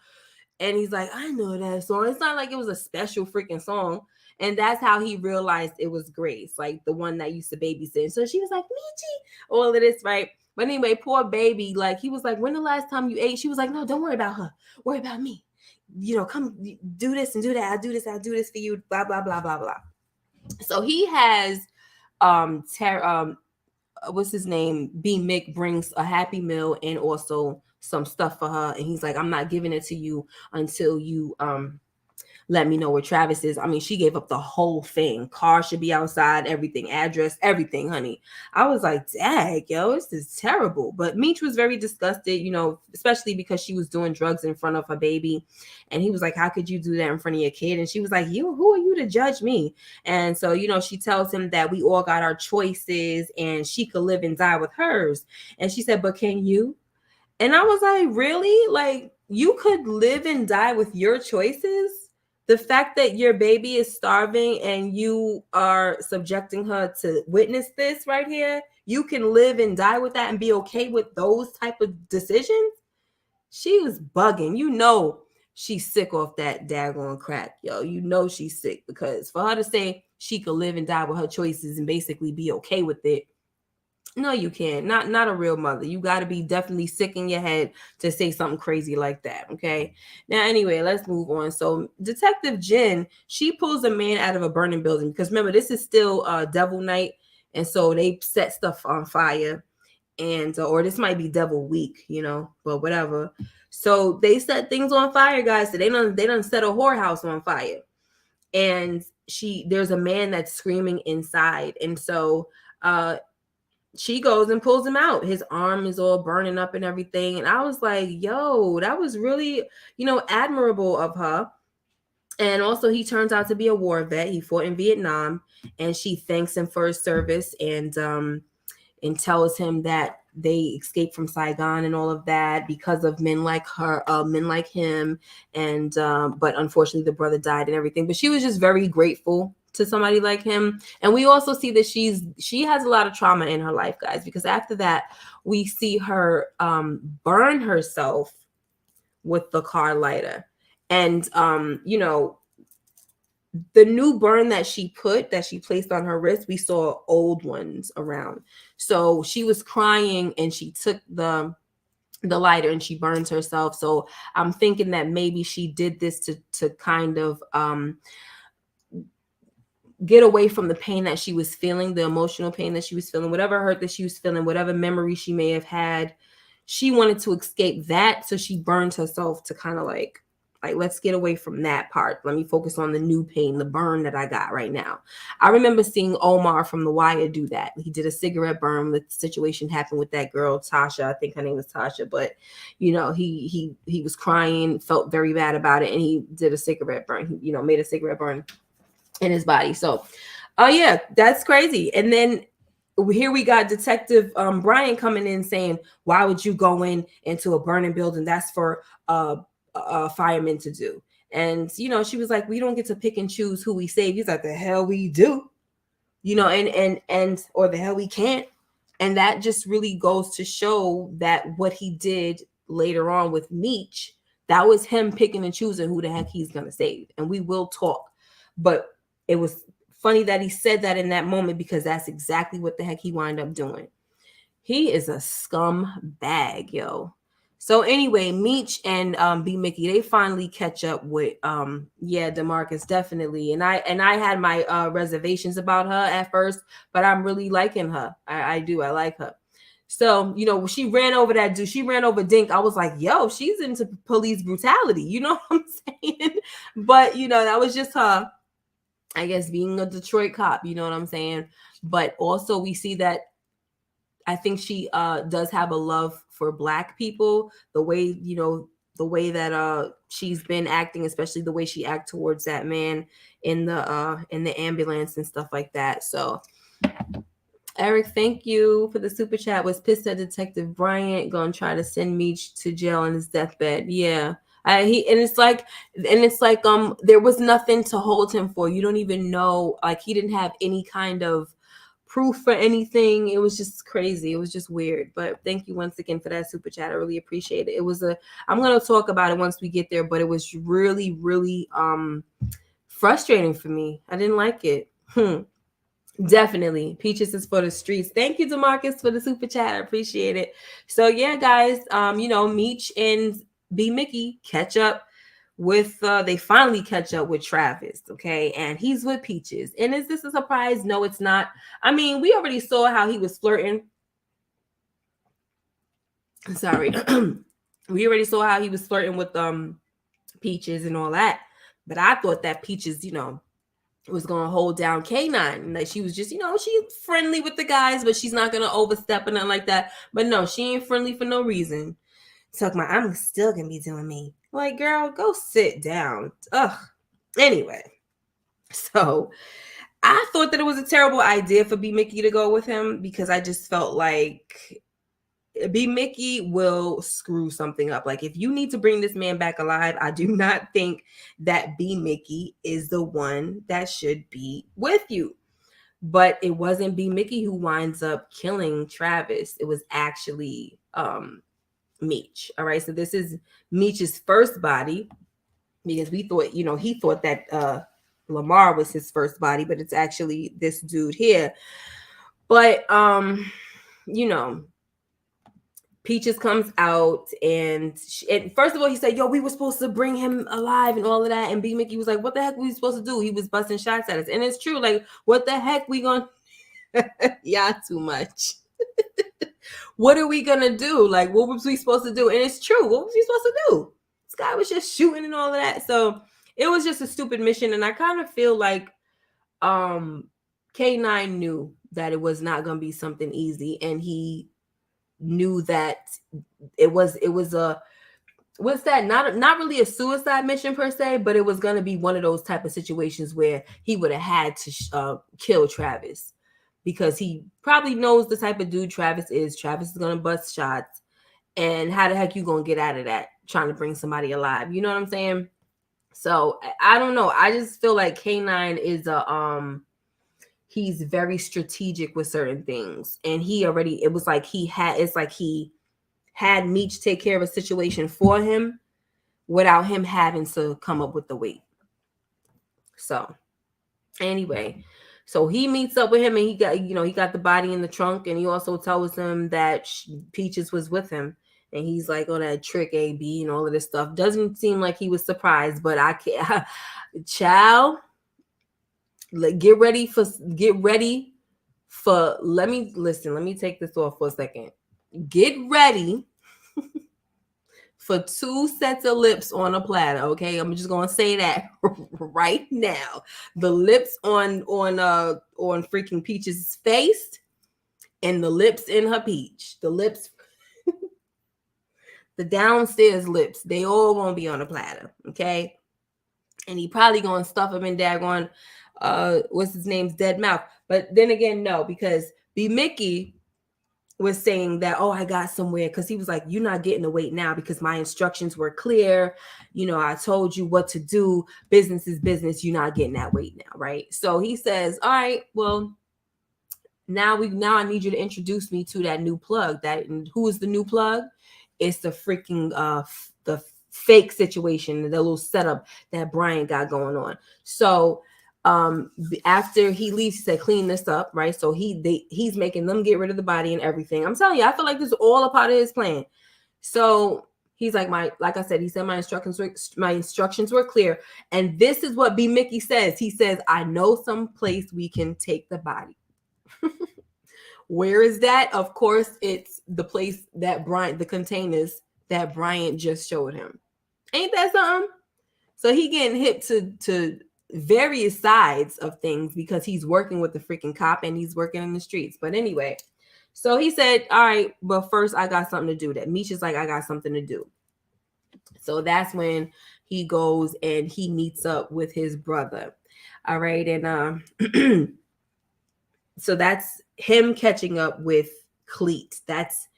And he's like, I know that song. It's not like it was a special freaking song. And that's how he realized it was Grace, like the one that used to babysit. So she was like, Meechy, all of this, right? But anyway, poor baby, like he was like, when the last time you ate? She was like, no, don't worry about her. Worry about me. You know, come do this and do that. I'll do this for you. Blah, blah, blah, blah, blah. So he has what's his name? B Mick brings a Happy Meal and also some stuff for her. And he's like, I'm not giving it to you until you let me know where Travis is. I mean, she gave up the whole thing. Car should be outside, everything, address, everything, honey. I was like, dang, yo, this is terrible. But Meech was very disgusted, you know, especially because she was doing drugs in front of her baby. And he was like, how could you do that in front of your kid? And she was like, who are you to judge me? And so, you know, she tells him that we all got our choices and she could live and die with hers. And she said, but can you? And I was like, really? Like, you could live and die with your choices? The fact that your baby is starving and you are subjecting her to witness this right here, you can live and die with that and be okay with those type of decisions? She was bugging. You know she's sick off that daggone crack, yo. You know she's sick, because for her to say she could live and die with her choices and basically be okay with it, no, you can't. Not a real mother. You got to be definitely sick in your head to say something crazy like that, okay? Now, anyway, let's move on. So, Detective Jen, she pulls a man out of a burning building, because remember, this is still Devil Night, and so they set stuff on fire, and or this might be Devil Week, you know, but whatever. So they set things on fire, guys. So they done set a whorehouse on fire, and there's a man that's screaming inside, and so she goes and pulls him out. His arm is all burning up and everything. And I was like, yo, that was really, you know, admirable of her. And also, he turns out to be a war vet. He fought in Vietnam, and she thanks him for his service and tells him that they escaped from Saigon and all of that because of men like him. And but unfortunately, the brother died and everything. But she was just very grateful to somebody like him. And we also see that she has a lot of trauma in her life, guys, because after that we see her burn herself with the car lighter. And you know, the new burn that she placed on her wrist, we saw old ones around. So she was crying and she took the lighter and she burns herself. So I'm thinking that maybe she did this to kind of get away from the pain that she was feeling, the emotional pain that she was feeling, whatever hurt that she was feeling, whatever memory she may have had. She wanted to escape that, so she burned herself to kind of like let's get away from that part. Let me focus on the new pain, the burn that I got right now. I remember seeing Omar from The Wire do that. He did a cigarette burn. The situation happened with that girl, Tasha. I think her name was Tasha, but you know, he was crying, felt very bad about it, and he did a cigarette burn. He, you know, made a cigarette burn in his body. So yeah, that's crazy. And then here we got Detective Bryant coming in saying, why would you go into a burning building? That's for firemen to do. And you know, she was like, we don't get to pick and choose who we save. He's like, the hell we do, you know, and or the hell we can't. And that just really goes to show that what he did later on with Meech, that was him picking and choosing who the heck he's gonna save. And we will talk, but it was funny that he said that in that moment, because that's exactly what the heck he wound up doing. He is a scumbag, yo. So anyway, Meech and B Mickey, they finally catch up with DeMarcus, definitely. And I had my reservations about her at first, but I'm really liking her. I do. I like her. So, you know, she ran over that dude. She ran over Dink. I was like, yo, she's into police brutality. You know what I'm saying? But, you know, that was just her, I guess, being a Detroit cop, you know what I'm saying? But also we see that I think she does have a love for Black people, the way, you know, the way that she's been acting, especially the way she acted towards that man in the ambulance and stuff like that. So Eric, thank you for the super chat. Was pissed at Detective Bryant gonna try to send Meech to jail on his deathbed. Yeah. It's like there was nothing to hold him for. You don't even know, like, he didn't have any kind of proof for anything. It was just crazy. It was just weird. But thank you once again for that super chat. I really appreciate it. I'm gonna talk about it once we get there, but it was really, really frustrating for me. I didn't like it. Definitely. Peaches is for the streets. Thank you, DeMarcus, for the super chat. I appreciate it. So yeah, guys, Meech and B Mickey catch up with they finally catch up with Travis, okay? And he's with Peaches. And is this a surprise? No, it's not. I mean, we already saw how he was flirting. Sorry. We already saw how he was flirting with Peaches and all that. But I thought that Peaches, was gonna hold down K9, and that she was just, she's friendly with the guys, but she's not gonna overstep or nothing like that. But no, she ain't friendly for no reason. Talking about, I'm still gonna be doing me. Like, girl, go sit down. Ugh. Anyway, so I thought that it was a terrible idea for B Mickey to go with him, because I just felt like B Mickey will screw something up. Like, if you need to bring this man back alive, I do not think that B Mickey is the one that should be with you. But it wasn't B Mickey who winds up killing Travis. It was actually Meech. All right, so this is Meech's first body, because we thought, he thought that Lamar was his first body, but it's actually this dude here. But Peaches comes out, and first of all, he said, yo, we were supposed to bring him alive and all of that. And B Mickey was like, what the heck were we supposed to do? He was busting shots at us. And it's true. Like, what the heck we gonna y'all too much. What are we gonna do? Like, what was we supposed to do? And it's true. What was we supposed to do? This guy was just shooting and all of that. So it was just a stupid mission. And I kind of feel like K9 knew that it was not gonna be something easy, and he knew that it was a not really a suicide mission per se, but it was going to be one of those type of situations where he would have had to kill Travis, because he probably knows the type of dude Travis is. Travis is going to bust shots, and how the heck you going to get out of that trying to bring somebody alive? You know what I'm saying? So I don't know. I just feel like K9 is he's very strategic with certain things, and he had Meech take care of a situation for him without him having to come up with the weight. So anyway, so he meets up with him, and he got the body in the trunk, and he also tells him that Peaches was with him, and he's like on that trick AB and all of this stuff. Doesn't seem like he was surprised, but I can't. Child, get ready for let me take this off for a second. Get ready for 2 sets of lips on a platter, okay? I'm just gonna say that right now. The lips on freaking Peach's face, and the lips in her peach. The lips, the downstairs lips, they all gonna be on a platter, okay? And he probably gonna stuff them in daggone what's his name's dead mouth. But then again, no, because B Mickey was saying that, oh, I got somewhere, because he was like, you're not getting the weight now because my instructions were clear. I told you what to do. Business is business. You're not getting that weight now, right? So he says, all right, well, now I need you to introduce me to that new plug. And who is the new plug? It's the freaking the fake situation, the little setup that Bryant got going on. So after he leaves, he said, clean this up, right? So he's making them get rid of the body and everything. I'm telling you, I feel like this is all a part of his plan. So he's like, like I said, he said my instructions were clear. And this is what B Mickey says. He says, I know some place we can take the body. Where is that? Of course, it's the place that the containers that Bryant just showed him. Ain't that something? So he getting hip to various sides of things, because he's working with the freaking cop and he's working in the streets. But anyway, so he said, all right, but first I got something to do. That Meech is like, I got something to do. So that's when he goes and he meets up with his brother. All right. And so that's him catching up with Clete. That's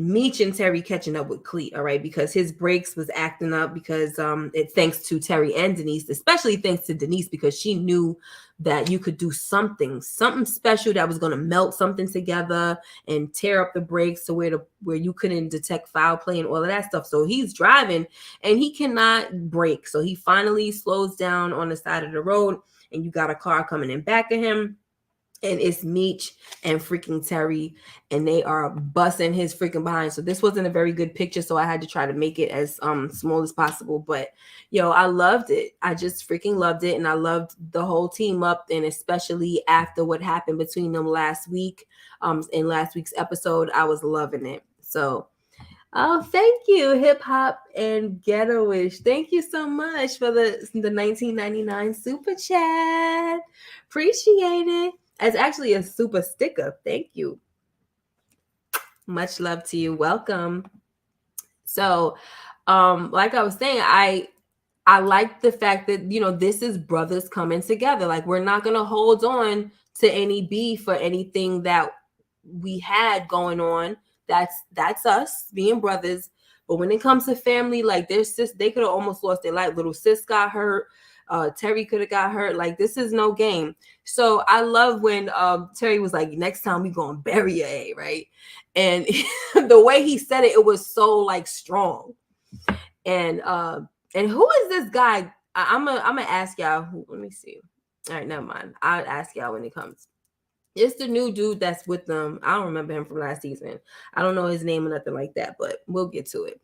Meech and Terry catching up with Clete, all right, because his brakes was acting up because it thanks to Terry and Denise, especially thanks to Denise, because she knew that you could do something special that was going to melt something together and tear up the brakes to where you couldn't detect foul play and all of that stuff. So he's driving and he cannot brake. So he finally slows down on the side of the road, and you got a car coming in back of him. And it's Meech and freaking Terry, and they are busting his freaking behind. So this wasn't a very good picture, so I had to try to make it as small as possible. But yo, I loved it. I just freaking loved it, and I loved the whole team up, and especially after what happened between them last week, in last week's episode, I was loving it. So oh, thank you, Hip Hop and Ghettoish. Thank you so much for the 1999 super chat. Appreciate it. It's actually a super sticker. Thank you. Much love to you. Welcome. So, like I was saying, I like the fact that, this is brothers coming together. Like, we're not going to hold on to any beef or anything that we had going on. That's us being brothers. But when it comes to family, like their sis, they could have almost lost their life. Little sis got hurt. Terry could have got hurt. Like, this is no game. So I love when Terry was like, next time we gonna bury your A, right? And the way he said it, it was so like strong. And who is this guy? I'm gonna ask y'all. Let me see. All right, never mind. I'll ask y'all when it comes. It's the new dude that's with them. I don't remember him from last season. I don't know his name or nothing like that, but we'll get to it.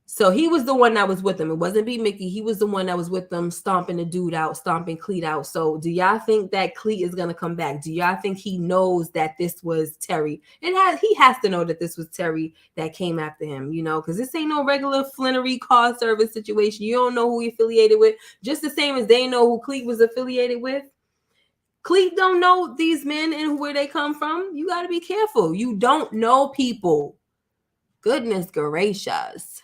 So he was the one that was with them. It wasn't B. Mickey. He was the one that was with them, stomping the dude out, stomping Clete out. So do y'all think that Clete is going to come back? Do y'all think he knows that this was Terry? He has to know that this was Terry that came after him, because this ain't no regular Flannery car service situation. You don't know who he affiliated with, just the same as they know who Clete was affiliated with. Clete don't know these men and where they come from. You got to be careful. You don't know people. Goodness gracious.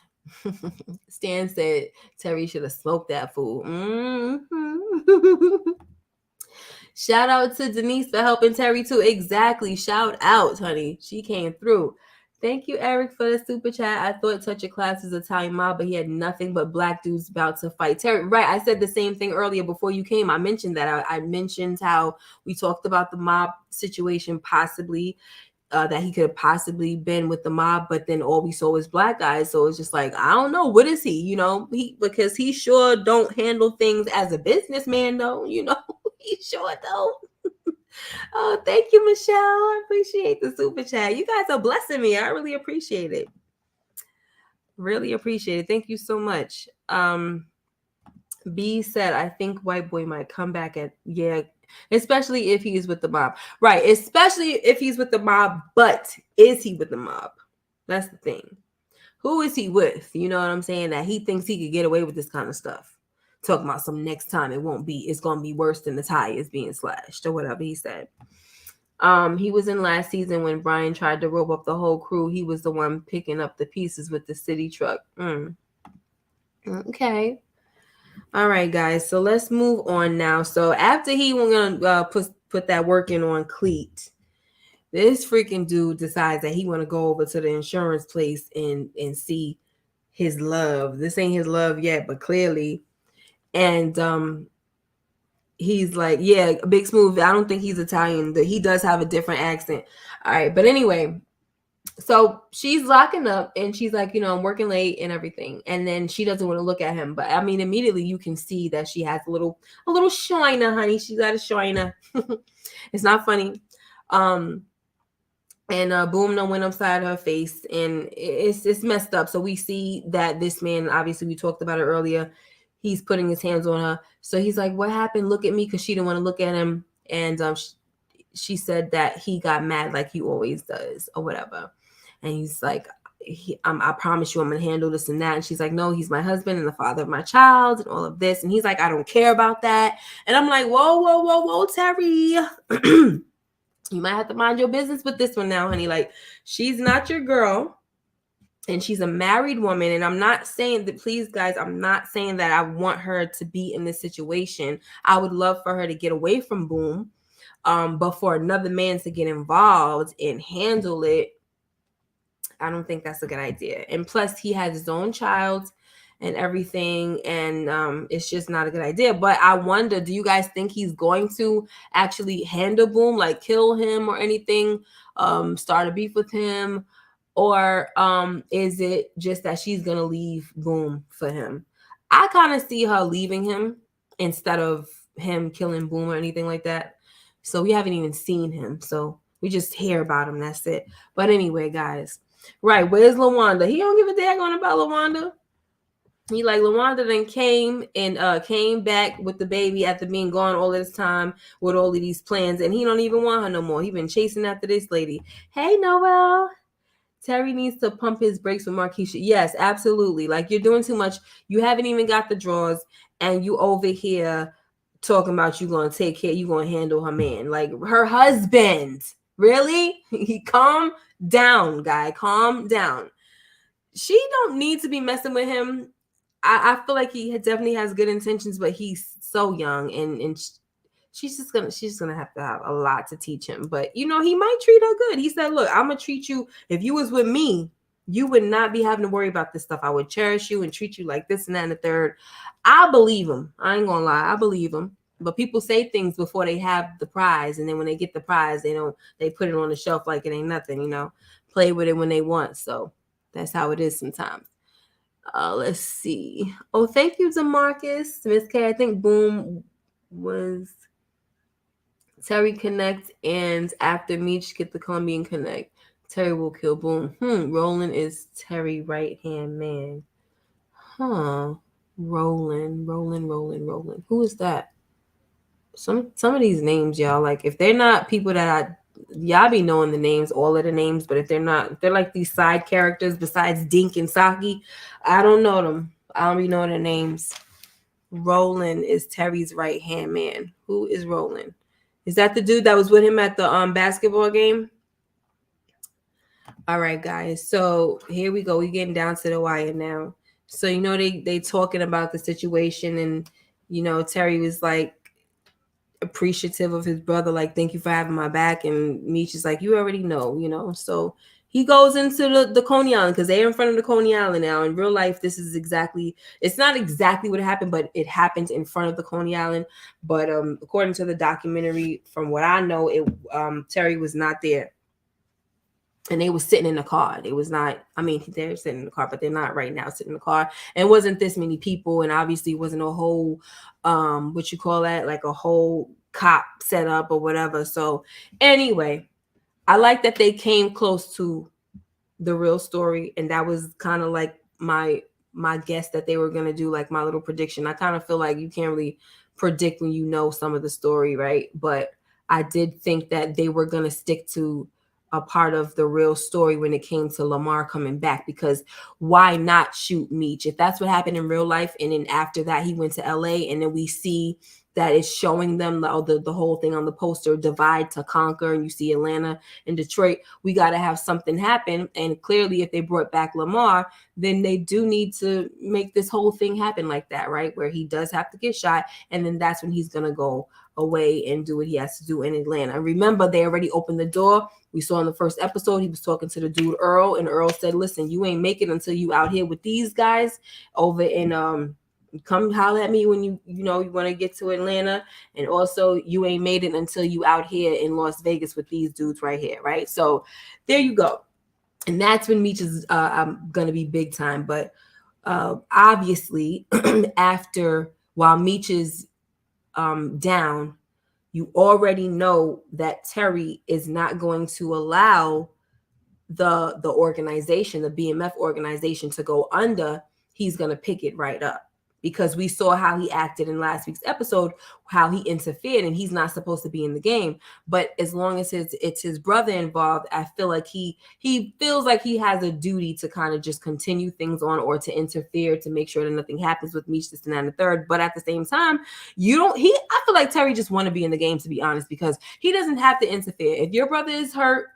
Stan said Terry should have smoked that fool. Mm-hmm. Shout out to Denise for helping Terry too. Exactly. Shout out, honey. She came through. Thank you, Eric, for the super chat. I thought Touch Your Class is Italian mob, but he had nothing but black dudes about to fight Terry. Right. I said the same thing earlier before you came. I mentioned that. I mentioned how we talked about the mob situation possibly. That he could have possibly been with the mob, but then all we saw was black guys. So it's just like, I don't know, what is he? Because he sure don't handle things as a businessman, though. He sure don't. Oh, thank you, Michelle. I appreciate the super chat. You guys are blessing me. I really appreciate it. Really appreciate it. Thank you so much. B said, I think White Boy might come back especially if he's with the mob. Right. Especially if he's with the mob. But is he with the mob? That's the thing. Who is he with? You know what I'm saying? That he thinks he could get away with this kind of stuff. Talking about some next time it's going to be worse than the tires being slashed or whatever he said. He was in last season when Bryant tried to rope up the whole crew. He was the one picking up the pieces with the city truck. Okay. All right, guys. So let's move on now. So after he was gonna put that work in on Clete, this freaking dude decides that he want to go over to the insurance place and see his love. This ain't his love yet, but clearly. And he's like, yeah, Big Smooth. I don't think he's Italian. He does have a different accent. All right, but anyway. So she's locking up and she's like, I'm working late and everything. And then she doesn't want to look at him. But I mean, immediately you can see that she has a little shiner, honey. She's got a shiner. It's not funny. And boom, no went upside her face. And it's messed up. So we see that this man, obviously we talked about it earlier. He's putting his hands on her. So he's like, what happened? Look at me. Because she didn't want to look at him. And she said that he got mad like he always does or whatever. And he's like, I promise you I'm going to handle this and that. And she's like, no, he's my husband and the father of my child and all of this. And he's like, I don't care about that. And I'm like, whoa, Terry. You might have to mind your business with this one now, honey. Like, she's not your girl. And she's a married woman. And I'm not saying that, please, guys, I'm not saying that I want her to be in this situation. I would love for her to get away from Boom. But for another man to get involved and handle it, I don't think that's a good idea. And plus, he has his own child and everything, and it's just not a good idea. But I wonder, do you guys think he's going to actually handle Boom, like kill him or anything, start a beef with him, or is it just that she's gonna leave Boom for him? I kind of see her leaving him instead of him killing Boom or anything like that. So we haven't even seen him, so we just hear about him. That's it. But anyway, guys, right? Where's Lawanda? He don't give a daggone about Lawanda. He like Lawanda then came back with the baby after being gone all this time with all of these plans, and he don't even want her no more. He been chasing after this lady. Hey, Noel. Terry needs to pump his brakes with Marquisha. Yes, absolutely. Like, you're doing too much. You haven't even got the drawers, and you over here talking about you gonna take care, you gonna handle her man, like her husband. Really? He calm down, guy. Calm down. She don't need to be messing with him. I feel like he definitely has good intentions, but he's so young, and she's just gonna have to have a lot to teach him. But he might treat her good. He said, look, I'm gonna treat you, if you was with me, you would not be having to worry about this stuff. I would cherish you and treat you like this and that and the third. I believe him. I ain't gonna lie, I believe him. But people say things before they have the prize, and then when they get the prize, they put it on the shelf like it ain't nothing, play with it when they want. So that's how it is sometimes. Let's see. Oh, thank you, DeMarcus. Miss K, I think Boom was Terry Connect, and after Meech get the Colombian Connect, Terry will kill Boom. Roland is Terry right-hand man. Roland. Who is that? Some of these names, y'all, like, if they're not people that y'all be knowing the names, all of the names, but if they're not, if they're like these side characters besides Dink and Saki, I don't know them. I don't be knowing their names. Roland is Terry's right-hand man. Who is Roland? Is that the dude that was with him at the basketball game? All right, guys. So here we go. We're getting down to the wire now. So they talking about the situation, and Terry was like appreciative of his brother, like, thank you for having my back, and Meech is like, you already know. So he goes into the Coney Island, because they're in front of the Coney Island now. In real life, it's not exactly what happened, but it happened in front of the Coney Island. But according to the documentary, from what I know, Terry was not there. And they were sitting in the car. It was not, they're sitting in the car, but they're not right now sitting in the car. And it wasn't this many people. And obviously it wasn't a whole, what you call that? Like a whole cop setup or whatever. So anyway, I like that they came close to the real story. And that was kind of like my guess that they were going to do, like my little prediction. I kind of feel like you can't really predict when you know some of the story, right? But I did think that they were going to stick to a part of the real story when it came to Lamar coming back, because why not shoot Meech? If that's what happened in real life, and then after that he went to LA, and then we see that it's showing them the whole thing on the poster, divide to conquer, and you see Atlanta and Detroit, we got to have something happen. And clearly if they brought back Lamar, then they do need to make this whole thing happen like that, right? Where he does have to get shot, and then that's when he's going to go away and do what he has to do in Atlanta. Remember, they already opened the door. We saw in the first episode, he was talking to the dude Earl, and Earl said, listen, you ain't make it until you out here with these guys over in come holler at me when you want to get to Atlanta, and also you ain't made it until you out here in Las Vegas with these dudes right here, right? So there you go. And that's when Meech is gonna be big time. But obviously while Meech is down, you already know that Terry is not going to allow the organization, the BMF organization, to go under. He's going to pick it right up, because we saw how he acted in last week's episode, how he interfered, and he's not supposed to be in the game. But as long as it's his brother involved, I feel like he feels like he has a duty to kind of just continue things on, or to interfere to make sure that nothing happens with Meech, this and that and the third. But at the same time, I feel like Terry just want to be in the game, to be honest, because he doesn't have to interfere. If your brother is hurt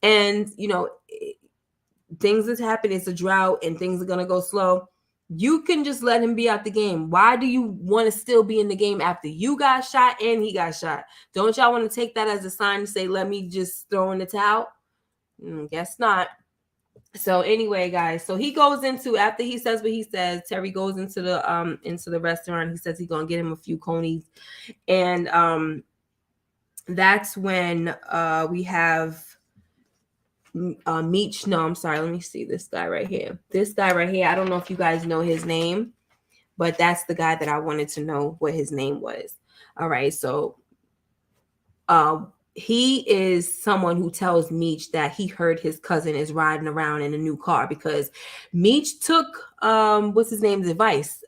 and things has happened, it's a drought and things are going to go slow, you can just let him be out the game. Why do you want to still be in the game after you got shot and he got shot? Don't y'all want to take that as a sign to say, let me just throw in the towel? Guess not. So anyway, guys, so he goes into, after he says what he says, Terry goes into the restaurant. He says he's gonna get him a few conies, and that's when we have Meech. No, I'm sorry. Let me see this guy right here. This guy right here. I don't know if you guys know his name, but that's the guy that I wanted to know what his name was. All right, so he is someone who tells Meech that he heard his cousin is riding around in a new car, because Meech took what's his name's advice,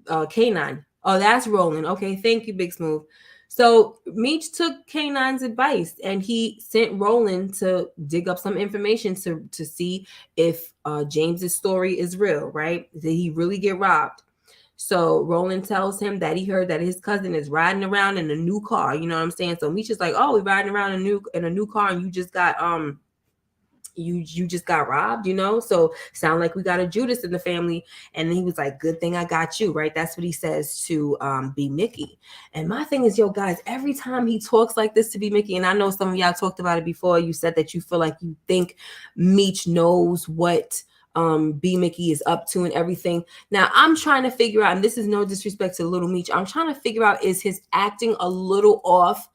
K9. Oh, that's Roland. Okay, thank you, Big Smooth. So Meech took K9's advice, and he sent Roland to dig up some information to see if James's story is real, right? Did he really get robbed? So Roland tells him that he heard that his cousin is riding around in a new car. You know what I'm saying? So Meech is like, "Oh, we're riding around in a new car, and you just got you just got robbed, you know? So sound like we got a Judas in the family." And then he was like, "Good thing I got you," right? That's what he says to B Mickey. And my thing is, yo, guys, every time he talks like this to B Mickey, and I know some of y'all talked about it before, you said that you feel like you think Meech knows what B Mickey is up to and everything. Now I'm trying to figure out, and this is no disrespect to little Meech, I'm trying to figure out, is his acting a little off,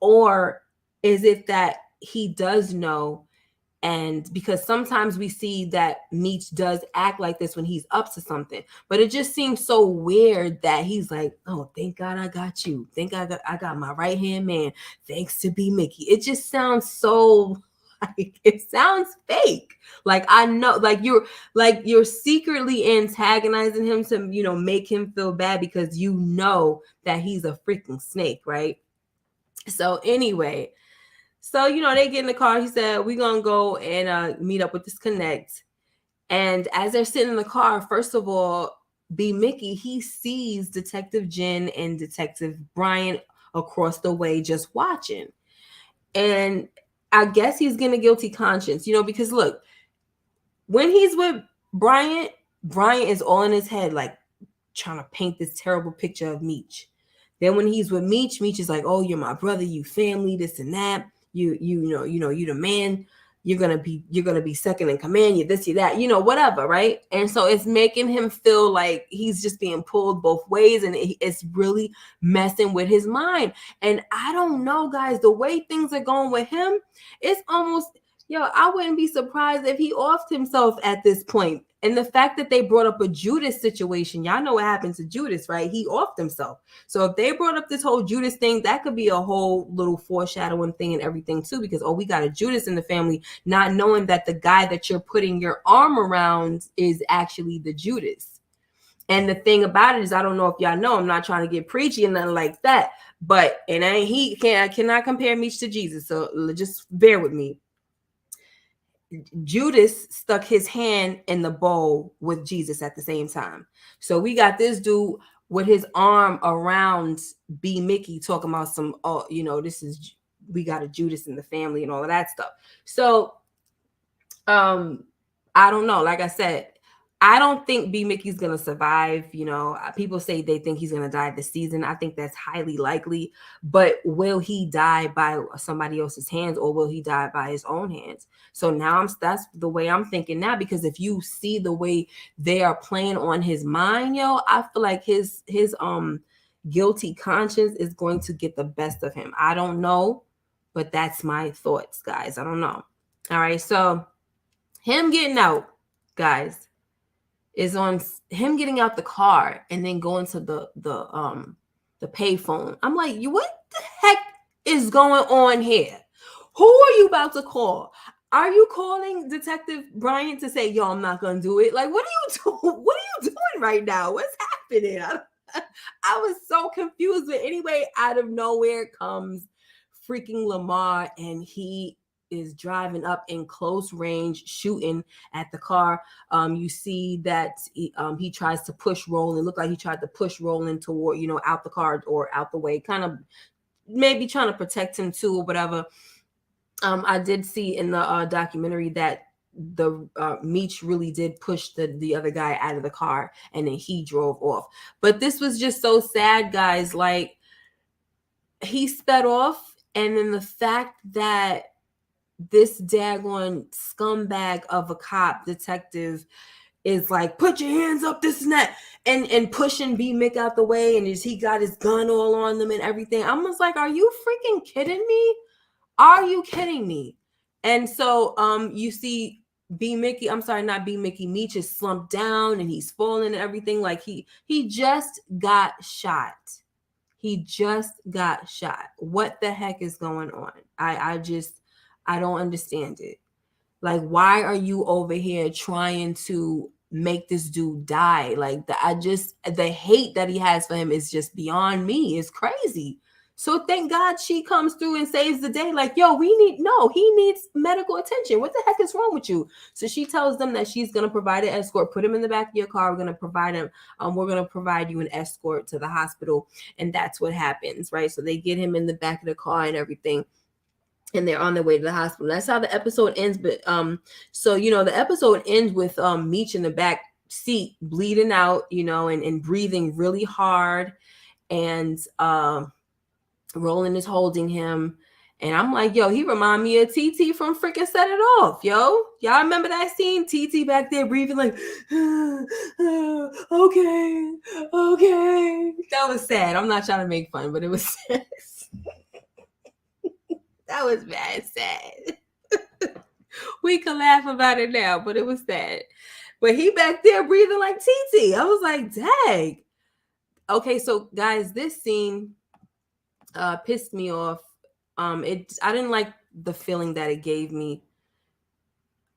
or is it that he does know? And because sometimes we see that Meech does act like this when he's up to something, but it just seems so weird that he's like, "Oh, thank God I got you. Thank God I got my right hand man. Thanks to B Mickey." It just sounds so like, it sounds fake. Like, I know, like you're secretly antagonizing him to, you know, make him feel bad because you know that he's a freaking snake, right? So anyway, so, you know, they get in the car. He said, "We're going to go and meet up with this Connect." And as they're sitting in the car, first of all, B Mickey, he sees Detective Jen and Detective Bryant across the way just watching. And I guess he's getting a guilty conscience, you know, because look, when he's with Bryant, Bryant is all in his head, like trying to paint this terrible picture of Meech. Then when he's with Meech, Meech is like, "Oh, you're my brother, you family, this and that. You the man. You're gonna be second in command. You this, you that, you know, whatever, right?" And so it's making him feel like he's just being pulled both ways, and it's really messing with his mind. And I don't know, guys, the way things are going with him, it's almost, yo, I wouldn't be surprised if he offed himself at this point. And the fact that they brought up a Judas situation, y'all know what happened to Judas, right? He offed himself. So if they brought up this whole Judas thing, that could be a whole little foreshadowing thing and everything too, because, oh, we got a Judas in the family, not knowing that the guy that you're putting your arm around is actually the Judas. And the thing about it is, I don't know if y'all know, I'm not trying to get preachy and nothing like that, but, and he cannot compare Meech to Jesus. So just bear with me. Judas stuck his hand in the bowl with Jesus at the same time. So we got this dude with his arm around B Mickey talking about some, oh, you know, we got a Judas in the family and all of that stuff. So I don't know. Like I said, I don't think B Mickey's gonna survive. You know, people say they think he's gonna die this season. I think that's highly likely. But will he die by somebody else's hands, or will he die by his own hands? So now that's the way I'm thinking now, because if you see the way they are playing on his mind, yo, I feel like his guilty conscience is going to get the best of him. I don't know, but that's my thoughts, guys. I don't know. All right, so him getting out, guys, is on him getting out the car and then going to the payphone. I'm like, what the heck is going on here? Who are you about to call? Are you calling Detective Bryant to say, "Yo, I'm not gonna do it"? Like, what are you doing? What are you doing right now? What's happening? I was so confused. But anyway, out of nowhere comes freaking Lamar, and he is driving up in close range, shooting at the car. You see that he tries to push Roland. Looked like he tried to push Roland toward, you know, out the car or out the way, kind of maybe trying to protect him too, or whatever. I did see in the documentary that the Meech really did push the other guy out of the car, and then he drove off. But this was just so sad, guys. Like, he sped off, and then the fact that this daggone scumbag of a cop detective is like, put your hands up, this and that, and pushing B Mick out the way, and he got his gun all on them and everything. I was like, are you freaking kidding me? Are you kidding me? And so you see Meech is slumped down and he's falling and everything. Like he just got shot. He just got shot. What the heck is going on? I don't understand it. Like, why are you over here trying to make this dude die? Like, the hate that he has for him is just beyond me. It's crazy. So thank God she comes through and saves the day. Like, yo, he needs medical attention. What the heck is wrong with you? So she tells them that she's gonna provide an escort. Put him in the back of your car. We're gonna provide you an escort to the hospital, and that's what happens, right? So they get him in the back of the car and everything, and they're on their way to the hospital. That's how the episode ends. But so the episode ends with Meech in the back seat bleeding out, and breathing really hard, and Roland is holding him. And I'm like, yo, he remind me of TT from freaking Set It Off, yo. Y'all remember that scene? TT back there breathing like, okay. That was sad. I'm not trying to make fun, but it was sad. That was bad sad. We can laugh about it now, but it was sad. But he back there breathing like TT. I was like, dang. Okay, so guys, this scene pissed me off. I didn't like the feeling that it gave me.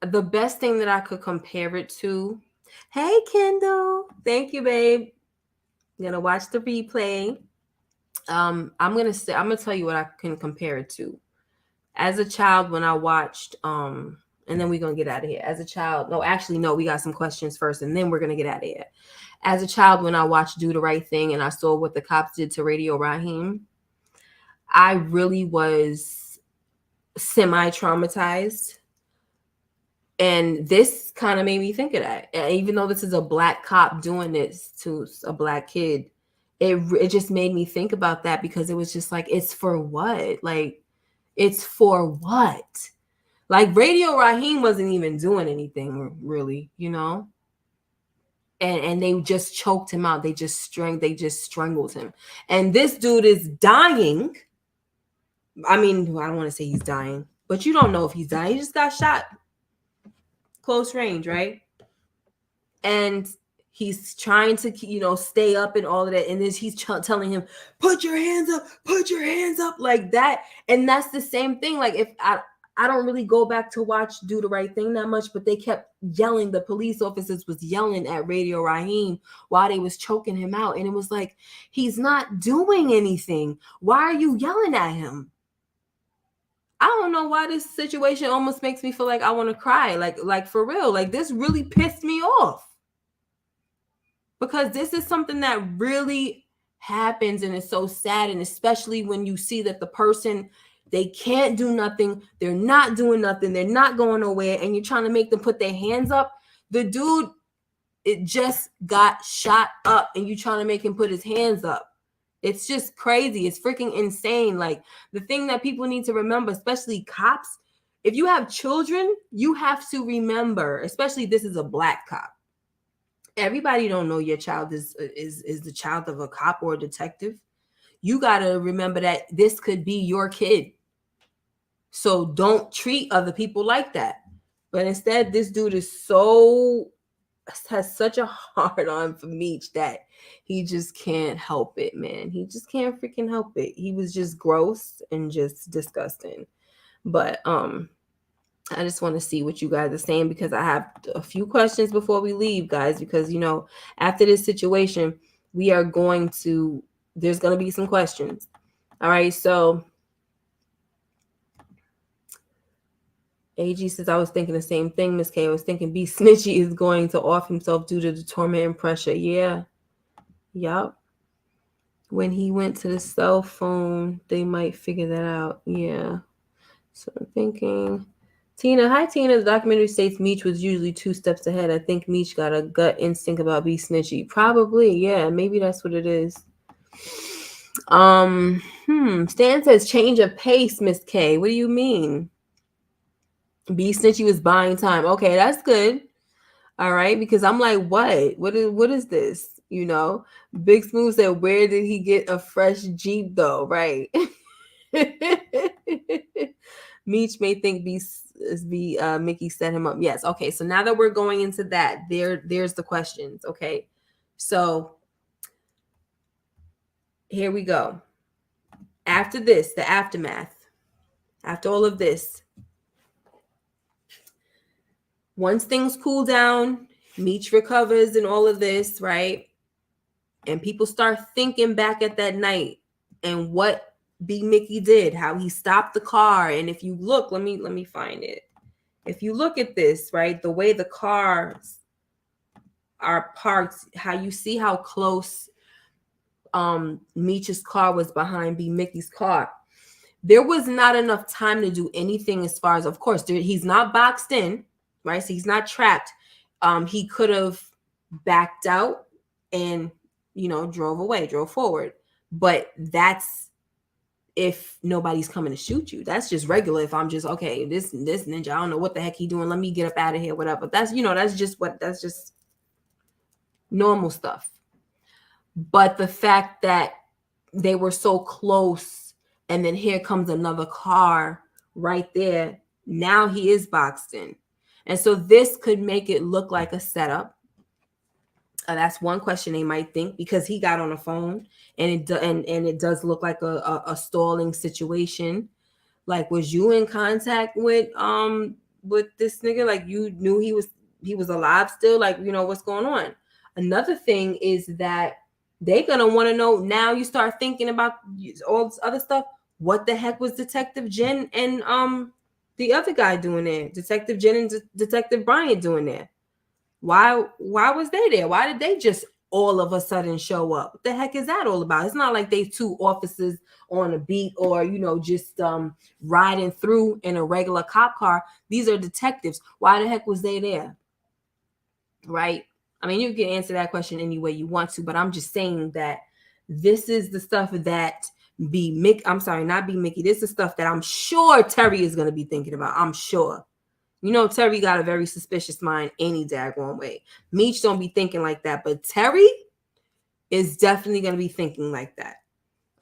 The best thing that I could compare it to, hey Kendall, thank you, babe. I'm gonna watch the replay. I'm gonna tell you what I can compare it to. As a child, when I watched, and then we're gonna get out of here. As a child, no, we got some questions first, and then we're gonna get out of here. As a child, when I watched Do the Right Thing and I saw what the cops did to Radio Raheem, I really was semi-traumatized. And this kind of made me think of that. Even though this is a black cop doing this to a black kid, it just made me think about that, because it was just like, it's for what? Like, it's for what? Like, Radio Raheem wasn't even doing anything really, And they just choked him out. They just strangled him. And this dude is dying. I mean, I don't want to say he's dying, but you don't know if he's dying. He just got shot close range, right? And he's trying to, stay up and all of that. And then he's telling him, put your hands up like that. And that's the same thing. Like, if I don't really go back to watch Do the Right Thing that much, but they kept yelling. The police officers was yelling at Radio Raheem while they was choking him out. And it was like, he's not doing anything. Why are you yelling at him? I don't know why this situation almost makes me feel like I want to cry. Like for real. Like, this really pissed me off. Because this is something that really happens, and it's so sad. And especially when you see that the person, they can't do nothing. They're not doing nothing. They're not going nowhere. And you're trying to make them put their hands up. The dude, it just got shot up, and you're trying to make him put his hands up. It's just crazy. It's freaking insane. Like, the thing that people need to remember, especially cops, if you have children, you have to remember, especially this is a black cop. Everybody don't know your child is the child of a cop or a detective. You got to remember that this could be your kid. So don't treat other people like that. But instead, this dude has such a hard on for Meech that he just can't help it, man. He just can't freaking help it. He was just gross and just disgusting. But I just want to see what you guys are saying, because I have a few questions before we leave, guys, because, after this situation, there's going to be some questions. All right. So AG says, I was thinking the same thing, Miss K. I was thinking B Snitchy is going to off himself due to the torment and pressure. Yeah. Yup. When he went to the cell phone, they might figure that out. Yeah. So I'm thinking, Tina. Hi, Tina. The documentary states Meech was usually 2 steps ahead. I think Meech got a gut instinct about B Snitchy. Probably. Yeah. Maybe that's what it is. Stan says change of pace, Miss K. What do you mean? B snitchy was buying time. Okay, that's good. All right, because I'm like, what is this? You know, Big Smooth said, where did he get a fresh Jeep though? Right. Meech may think Mickey set him up. Yes. Okay. So now that we're going into that, there's the questions. Okay. So here we go. After this, the aftermath. After all of this, once things cool down, Meech recovers and all of this, right? And people start thinking back at that night and what B Mickey did, how he stopped the car. And if you look, let me find it. If you look at this, right, the way the cars are parked, how you see how close Meech's car was behind B Mickey's car. There was not enough time to do anything as far as, of course, he's not boxed in, right? So he's not trapped. He could have backed out and, you know, drove forward. But that's if nobody's coming to shoot you. That's just regular. If I'm just, okay, this ninja, I don't know what the heck he doing. Let me get up out of here, whatever. That's, you know, that's just normal stuff. But the fact that they were so close and then here comes another car right there. Now he is boxed in. And so this could make it look like a setup. That's one question they might think, because he got on the phone and it does look like a stalling situation. Like, was you in contact with this nigga? Like, you knew he was alive still? Like, you know, what's going on? Another thing is that they're gonna want to know. Now you start thinking about all this other stuff. What the heck was Detective Jen and the other guy doing there? Detective Jen and Detective Bryant doing there? Why was they there? Why did they just all of a sudden show up? What the heck is that all about? It's not like they two officers on a beat or, you know, just riding through in a regular cop car. These are detectives. Why the heck was they there? Right? I mean, you can answer that question any way you want to, but I'm just saying that this is the stuff that not B Mickey. This is stuff that I'm sure Terry is going to be thinking about. I'm sure. You know, Terry got a very suspicious mind any daggone way. Meech don't be thinking like that, but Terry is definitely going to be thinking like that.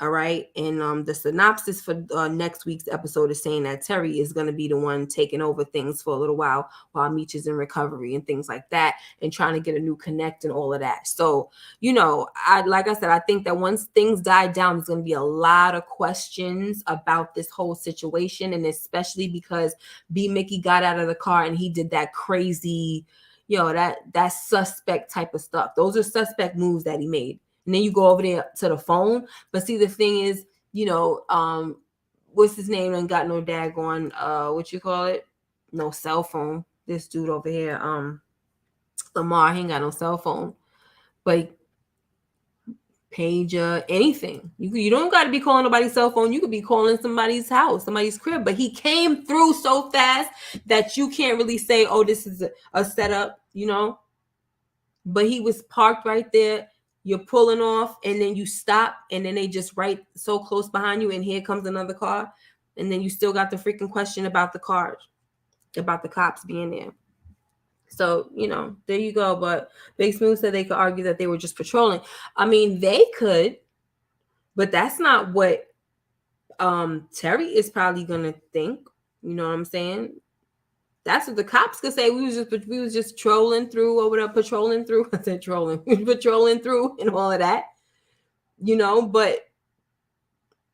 All right. And the synopsis for next week's episode is saying that Terry is going to be the one taking over things for a little while Meech is in recovery and things like that, and trying to get a new connect and all of that. So, you know, like I said, I think that once things die down, there's going to be a lot of questions about this whole situation. And especially because B Mickey got out of the car and he did that crazy, you know, that suspect type of stuff. Those are suspect moves that he made. And then you go over there to the phone. But see, the thing is, you know, what's his name? And got no daggone, what you call it? No cell phone. This dude over here, Lamar, he ain't got no cell phone. But pager, anything. You don't got to be calling nobody's cell phone. You could be calling somebody's house, somebody's crib. But he came through so fast that you can't really say, oh, this is a setup, you know. But he was parked right there. You're pulling off and then you stop and then they just right so close behind you and here comes another car. And then you still got the freaking question about the cars, about the cops being there. So, you know, there you go. But Big Smooth said they could argue that they were just patrolling. I mean, they could, but that's not what Terry is probably going to think. You know what I'm saying? That's what the cops could say. We was just trolling through or whatever, patrolling through. I said trolling, patrolling through and all of that, you know. But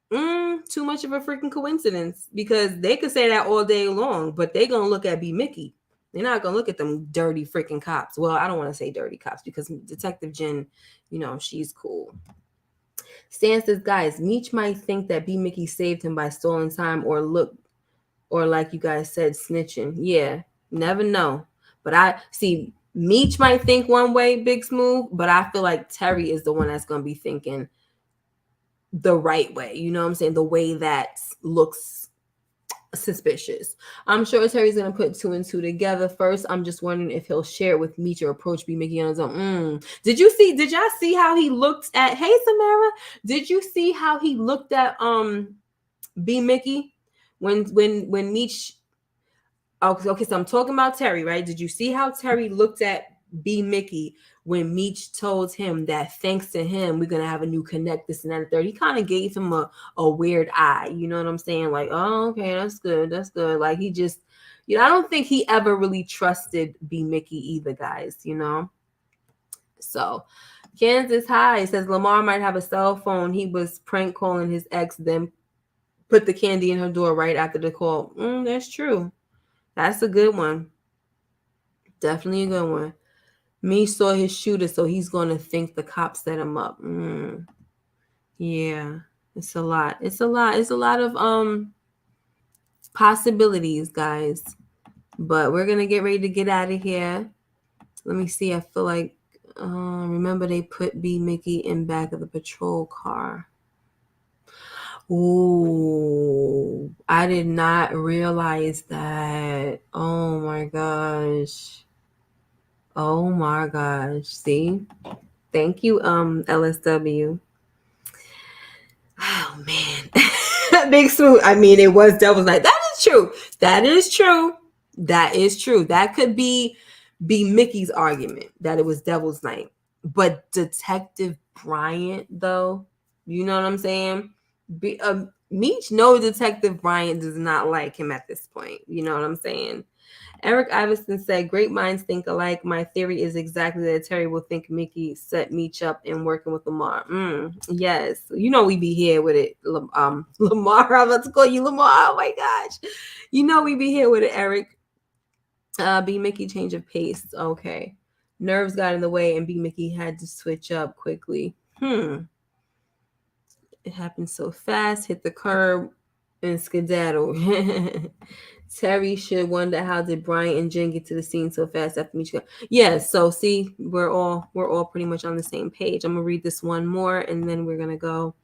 too much of a freaking coincidence, because they could say that all day long, but they're gonna look at B Mickey. They're not gonna look at them dirty freaking cops. Well, I don't want to say dirty cops because Detective Jen, you know, she's cool. Stan says, guys, Meech might think that B Mickey saved him by stalling time, or like you guys said, snitching. Yeah, never know. But I see Meech might think one way, Big Smooth, but I feel like Terry is the one that's going to be thinking the right way. You know what I'm saying? The way that looks suspicious. I'm sure Terry's going to put two and two together. First, I'm just wondering if he'll share it with Meech or approach B Mickey on his own. Did y'all see how he looked at, hey, Samara, did you see how he looked at B Mickey? When Meech, Okay, so I'm talking about Terry, right? Did you see how Terry looked at B Mickey when Meech told him that thanks to him, we're gonna have a new connect, this and that and third? He kind of gave him a weird eye, you know what I'm saying? Like, oh, okay, that's good. Like he just, I don't think he ever really trusted B Mickey either, guys, So Kansas High says Lamar might have a cell phone. He was prank calling his ex, then put the candy in her door right after the call. That's true. That's a good one. Definitely a good one. Me saw his shooter, so he's going to think the cops set him up. Yeah, it's a lot. It's a lot of possibilities, guys. But we're going to get ready to get out of here. Let me see. I feel like, remember they put B Mickey in back of the patrol car. Ooh, I did not realize that. Oh my gosh. See? Thank you, LSW. Oh man. Big Smooth. I mean, it was Devil's Night. That is true. That could be Mickey's argument that it was Devil's Night. But Detective Bryant, though, you know what I'm saying? Meech knows Detective Bryant does not like him at this point. You know what I'm saying? Eric Iverson said, great minds think alike. My theory is exactly that Terry will think Mickey set Meech up in working with Lamar. Yes. We be here with it. Lamar, I'm about to call you Lamar. Oh my gosh. We be here with it, Eric. B Mickey change of pace. Okay. Nerves got in the way and B Mickey had to switch up quickly. It happened so fast, hit the curb and skedaddle. Terry should wonder how did Bryant and Jen get to the scene so fast after Meech. Yeah, so see, we're all pretty much on the same page. I'm gonna read this one more and then we're gonna go.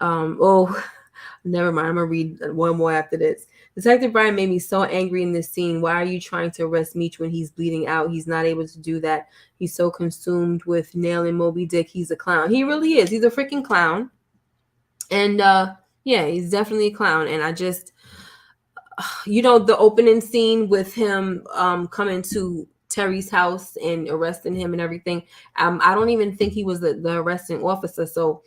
Never mind. I'm gonna read one more after this. Detective Bryant made me so angry in this scene. Why are you trying to arrest Meech when he's bleeding out? He's not able to do that. He's so consumed with nailing Moby Dick. He's a clown. He really is. He's a freaking clown. And yeah, he's definitely a clown. And I just, the opening scene with him coming to Terry's house and arresting him and everything. I don't even think he was the arresting officer. So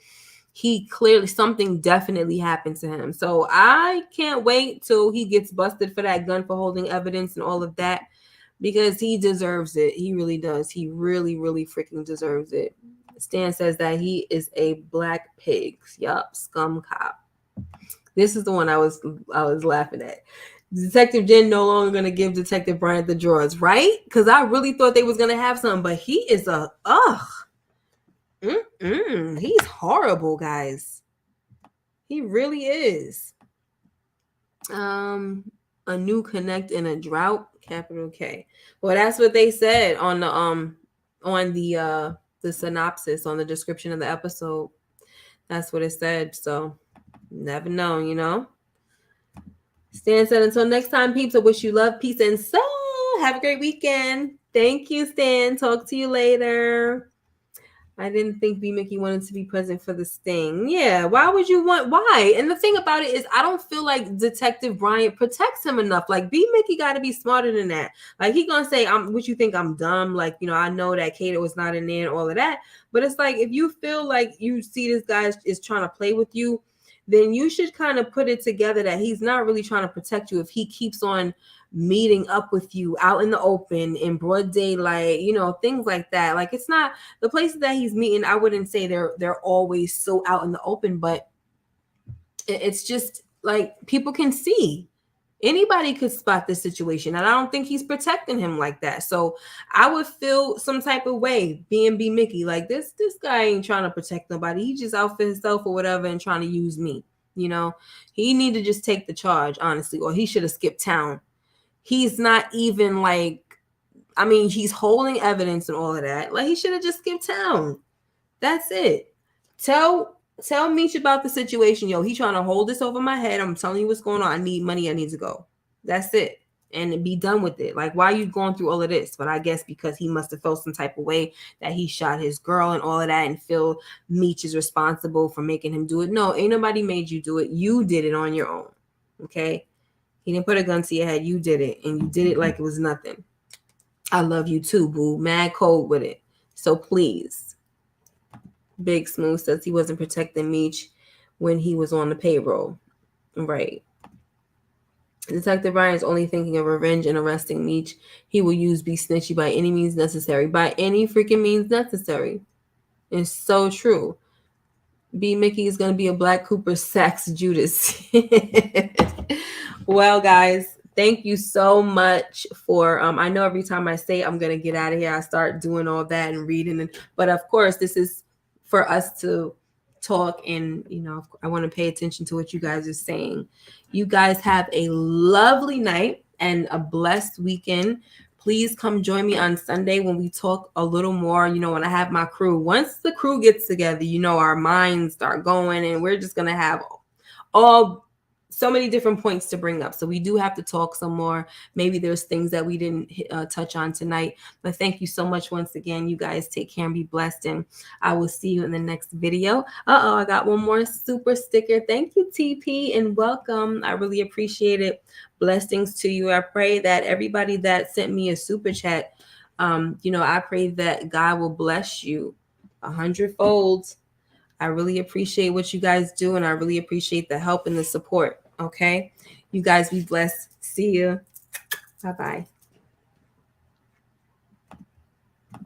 he clearly, something definitely happened to him. So I can't wait till he gets busted for that gun for holding evidence and all of that, because he deserves it. He really does. He really, really freaking deserves it. Stan says that he is a black pig. Yup, scum cop. This is the one I was laughing at. Detective Jen no longer going to give Detective Bryant the drawers, right? Because I really thought they was going to have some, but he is he's horrible, guys. He really is. A new connect in a drought, capital K. Well, that's what they said on the synopsis, on the description of the episode. That's what it said. So never know, Stan said, until next time, peeps, I wish you love, peace, and soul. Have a great weekend. Thank you, Stan. Talk to you later. I didn't think B Mickey wanted to be present for the sting. Yeah, why would you want? Why? And the thing about it is, I don't feel like Detective Bryant protects him enough. Like, B Mickey got to be smarter than that. Like, he gonna say, "What you think I'm dumb?" Like, I know that Kato was not in there and all of that. But it's like, if you feel like you see this guy is trying to play with you, then you should kind of put it together that he's not really trying to protect you if he keeps on meeting up with you out in the open in broad daylight, things like that. Like, it's not the places that he's meeting. I wouldn't say they're always so out in the open, but it's just like people can see. Anybody could spot this situation, and I don't think he's protecting him like that. So I would feel some type of way being B Mickey. Like, this guy ain't trying to protect nobody. He's just out for himself or whatever and trying to use me. He need to just take the charge, honestly, or he should have skipped town. He's not even he's holding evidence and all of that. Like, he should have just skipped town. That's it. Tell Meech about the situation. Yo, he trying to hold this over my head. I'm telling you what's going on. I need money. I need to go. That's it. And be done with it. Like, why are you going through all of this? But I guess because he must have felt some type of way that he shot his girl and all of that, and feel Meech is responsible for making him do it. No, ain't nobody made you do it. You did it on your own. Okay? He didn't put a gun to your head. You did it, and you did it like it was nothing. I love you too, boo. Mad cold with it. So please. Big Smooth says he wasn't protecting Meech when he was on the payroll. Right. Detective Bryant is only thinking of revenge and arresting Meech. He will use be snitchy by any means necessary. By any freaking means necessary. It's so true. B. Mickey is going to be a Black Cooper Sax Judas. Well, guys, thank you so much for, I know every time I say I'm going to get out of here, I start doing all that and reading. But of course, this is for us to talk, and, you know, I want to pay attention to what you guys are saying. You guys have a lovely night and a blessed weekend. Please come join me on Sunday when we talk a little more, you know, when I have my crew. Once the crew gets together, you know, our minds start going, and we're just going to have so many different points to bring up. So we do have to talk some more. Maybe there's things that we didn't touch on tonight. But thank you so much once again. You guys take care and be blessed. And I will see you in the next video. I got one more super sticker. Thank you, TP, and welcome. I really appreciate it. Blessings to you. I pray that everybody that sent me a super chat, you know, I pray that God will bless you 100-fold. I really appreciate what you guys do, and I really appreciate the help and the support. Okay? You guys be blessed. See you. Bye-bye.